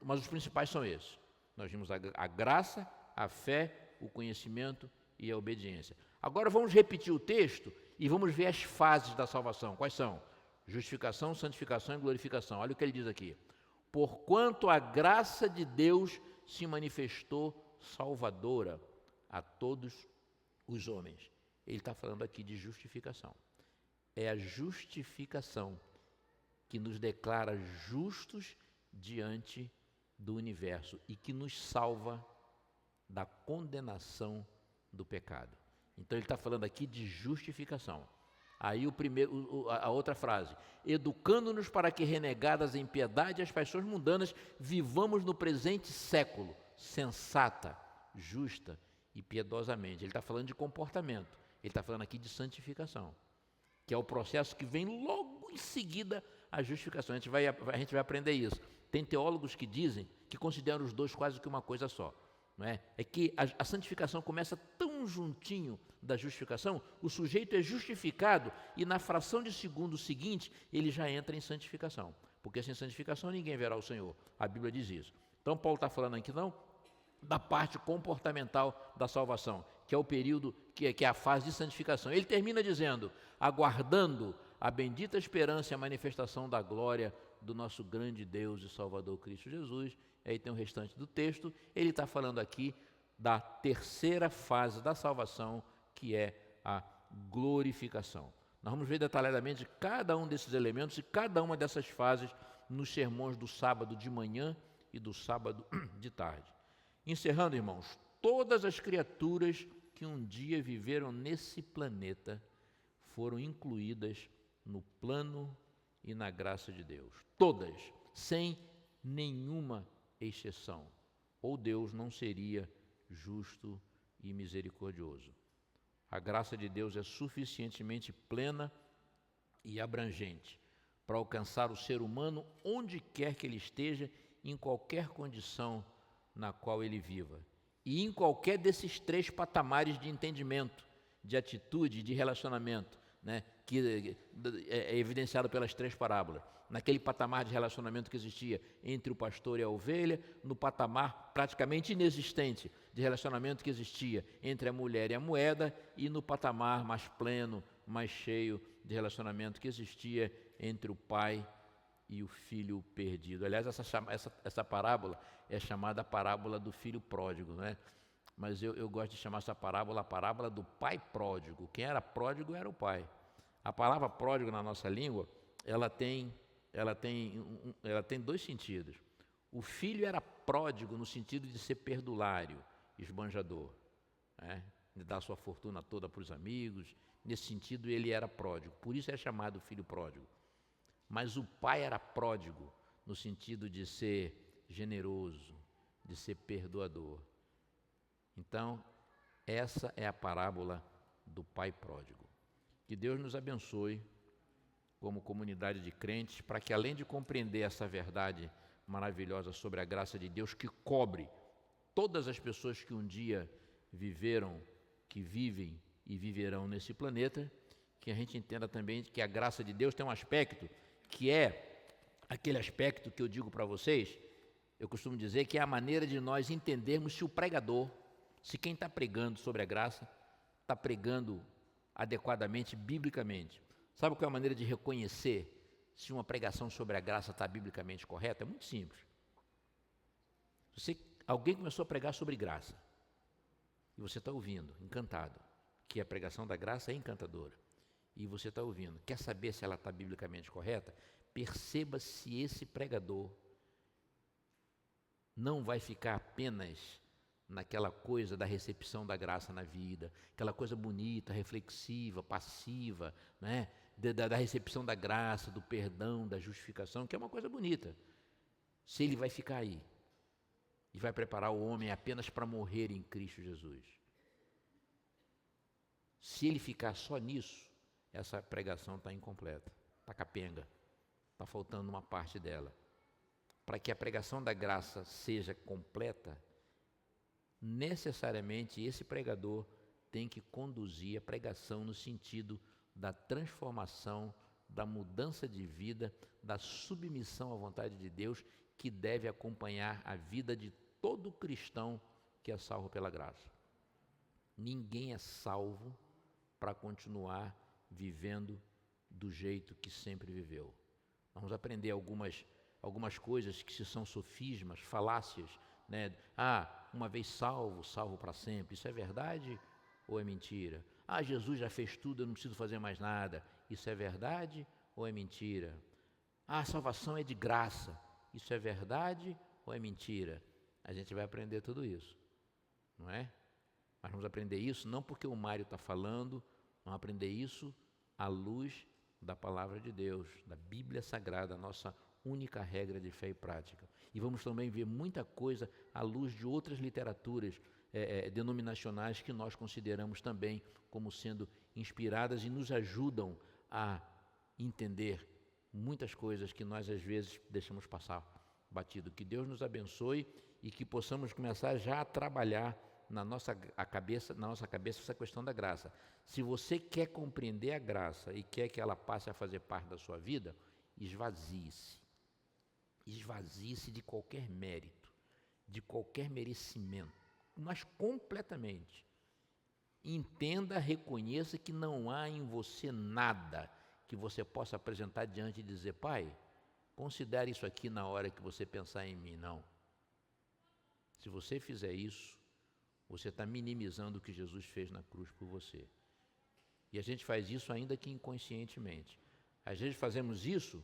Mas os principais são esses. Nós vimos a graça, a fé, o conhecimento e a obediência. Agora vamos repetir o texto e vamos ver as fases da salvação. Quais são? Justificação, santificação e glorificação. Olha o que ele diz aqui. Porquanto a graça de Deus se manifestou salvadora a todos os homens. Ele está falando aqui de justificação. É a justificação que nos declara justos diante do universo e que nos salva da condenação do pecado. Então ele está falando aqui de justificação. Aí a outra frase, educando-nos para que, renegadas a impiedade e as paixões mundanas, vivamos no presente século, sensata, justa e piedosamente. Ele está falando de comportamento, ele está falando aqui de santificação, que é o processo que vem logo em seguida à justificação. A gente vai aprender isso. Tem teólogos que dizem, que consideram os dois quase que uma coisa só. Não é? É que a santificação começa tão juntinho da justificação, o sujeito é justificado e na fração de segundo seguinte ele já entra em santificação, porque sem santificação ninguém verá o Senhor, a Bíblia diz isso. Então Paulo está falando aqui não da parte comportamental da salvação, que é o período, que é a fase de santificação. Ele termina dizendo, aguardando a bendita esperança e a manifestação da glória do nosso grande Deus e Salvador Cristo Jesus. Aí tem o restante do texto. Ele está falando aqui da terceira fase da salvação, que é a glorificação. Nós vamos ver detalhadamente cada um desses elementos e cada uma dessas fases nos sermões do sábado de manhã e do sábado de tarde. Encerrando, irmãos, todas as criaturas que um dia viveram nesse planeta foram incluídas no plano e na graça de Deus. Todas, sem nenhuma exceção. Ou Deus não seria justo e misericordioso. A graça de Deus é suficientemente plena e abrangente para alcançar o ser humano onde quer que ele esteja, em qualquer condição na qual ele viva. E em qualquer desses três patamares de entendimento, de atitude, de relacionamento, né, que é evidenciado pelas três parábolas. Naquele patamar de relacionamento que existia entre o pastor e a ovelha, no patamar praticamente inexistente de relacionamento que existia entre a mulher e a moeda, e no patamar mais pleno, mais cheio de relacionamento que existia entre o pai e o filho perdido. Aliás, essa parábola é chamada a parábola do filho pródigo, né? Mas eu gosto de chamar essa parábola a parábola do pai pródigo. Quem era pródigo era o pai. A palavra pródigo na nossa língua, ela tem dois sentidos. O filho era pródigo no sentido de ser perdulário, esbanjador, né? De dar sua fortuna toda para os amigos. Nesse sentido ele era pródigo, por isso é chamado filho pródigo. Mas o pai era pródigo no sentido de ser generoso, de ser perdoador. Então, essa é a parábola do pai pródigo. Que Deus nos abençoe como comunidade de crentes, para que além de compreender essa verdade maravilhosa sobre a graça de Deus, que cobre todas as pessoas que um dia viveram, que vivem e viverão nesse planeta, que a gente entenda também que a graça de Deus tem um aspecto que é aquele aspecto que eu digo para vocês, eu costumo dizer que é a maneira de nós entendermos se o pregador, se quem está pregando sobre a graça, está pregando adequadamente, biblicamente. Sabe qual é a maneira de reconhecer se uma pregação sobre a graça está biblicamente correta? É muito simples. Alguém começou a pregar sobre graça, e você está ouvindo, encantado, que a pregação da graça é encantadora, e você está ouvindo, quer saber se ela está biblicamente correta? Perceba se esse pregador não vai ficar apenas naquela coisa da recepção da graça na vida, aquela coisa bonita, reflexiva, passiva, né? da recepção da graça, do perdão, da justificação, que é uma coisa bonita. Se ele vai ficar aí e vai preparar o homem apenas para morrer em Cristo Jesus. Se ele ficar só nisso, essa pregação está incompleta, está capenga, está faltando uma parte dela. Para que a pregação da graça seja completa, necessariamente esse pregador tem que conduzir a pregação no sentido da transformação, da mudança de vida, da submissão à vontade de Deus, que deve acompanhar a vida de todo cristão que é salvo pela graça. Ninguém é salvo para continuar vivendo do jeito que sempre viveu. Vamos aprender algumas coisas que são sofismas, falácias, né? Uma vez salvo, salvo para sempre. Isso é verdade ou é mentira? Jesus já fez tudo, eu não preciso fazer mais nada. Isso é verdade ou é mentira? A salvação é de graça. Isso é verdade ou é mentira? A gente vai aprender tudo isso, não é? Mas vamos aprender isso não porque o Mário está falando, vamos aprender isso à luz da palavra de Deus, da Bíblia Sagrada, a nossa única regra de fé e prática. E vamos também ver muita coisa à luz de outras literaturas denominacionais que nós consideramos também como sendo inspiradas e nos ajudam a entender muitas coisas que nós às vezes deixamos passar batido. Que Deus nos abençoe e que possamos começar já a trabalhar na nossa cabeça essa questão da graça. Se você quer compreender a graça e quer que ela passe a fazer parte da sua vida, esvazie-se. Esvazie-se de qualquer mérito, de qualquer merecimento, mas completamente. Entenda, reconheça que não há em você nada que você possa apresentar diante e dizer: Pai, considere isso aqui na hora que você pensar em mim. Não. Se você fizer isso, você está minimizando o que Jesus fez na cruz por você. E a gente faz isso ainda que inconscientemente. Às vezes fazemos isso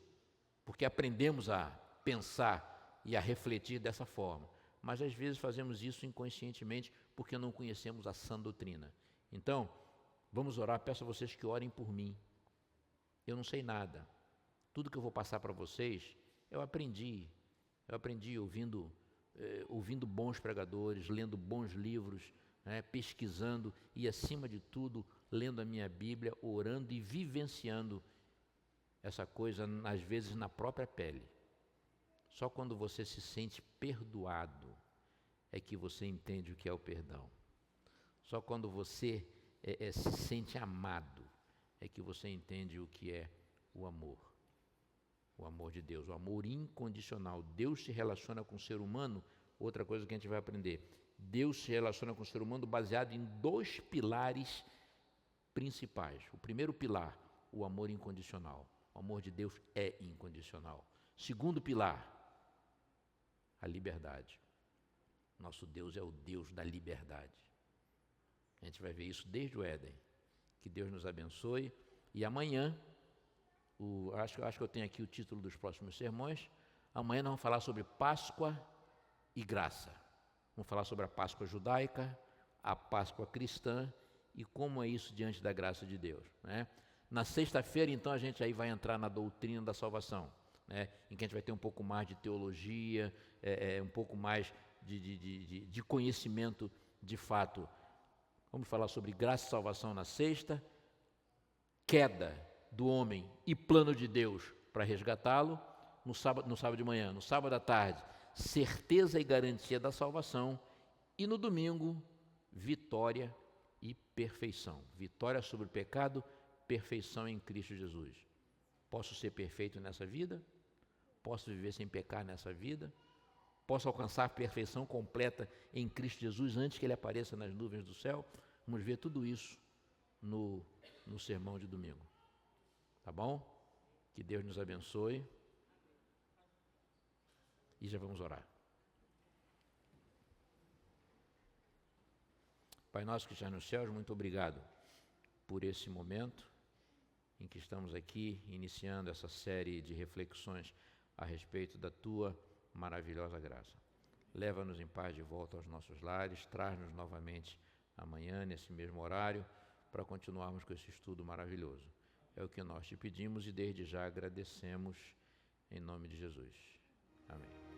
porque aprendemos a pensar e a refletir dessa forma. Mas às vezes fazemos isso inconscientemente porque não conhecemos a sã doutrina. Então, vamos orar. Peço a vocês que orem por mim. Eu não sei nada. Tudo que eu vou passar para vocês, eu aprendi. Eu aprendi ouvindo bons pregadores, lendo bons livros, pesquisando e, acima de tudo, lendo a minha Bíblia, orando e vivenciando essa coisa, às vezes, na própria pele. Só quando você se sente perdoado é que você entende o que é o perdão. Só quando você se sente amado é que você entende o que é o amor. O amor de Deus, o amor incondicional. Deus se relaciona com o ser humano, outra coisa que a gente vai aprender. Deus se relaciona com o ser humano baseado em 2 pilares principais. O primeiro pilar, o amor incondicional. O amor de Deus é incondicional. Segundo pilar, a liberdade. Nosso Deus é o Deus da liberdade. A gente vai ver isso desde o Éden. Que Deus nos abençoe. E amanhã, acho que eu tenho aqui o título dos próximos sermões. Amanhã nós vamos falar sobre Páscoa e graça. Vamos falar sobre a Páscoa judaica, a Páscoa cristã e como é isso diante da graça de Deus, né? Na sexta-feira, então, a gente aí vai entrar na doutrina da salvação, né? Em que a gente vai ter um pouco mais de teologia, um pouco mais de conhecimento de fato. Vamos falar sobre graça e salvação na sexta, queda do homem e plano de Deus para resgatá-lo no sábado de manhã, no sábado à tarde, certeza e garantia da salvação, e no domingo, vitória e perfeição. Vitória sobre o pecado, perfeição em Cristo Jesus. Posso ser perfeito nessa vida? Posso viver sem pecar nessa vida? Posso alcançar a perfeição completa em Cristo Jesus antes que Ele apareça nas nuvens do céu? Vamos ver tudo isso no sermão de domingo. Tá bom? Que Deus nos abençoe. E já vamos orar. Pai nosso que estás nos céus, muito obrigado por esse momento em que estamos aqui iniciando essa série de reflexões a respeito da Tua maravilhosa graça. Leva-nos em paz de volta aos nossos lares, traz-nos novamente amanhã, nesse mesmo horário, para continuarmos com esse estudo maravilhoso. É o que nós te pedimos e desde já agradecemos em nome de Jesus. Amém.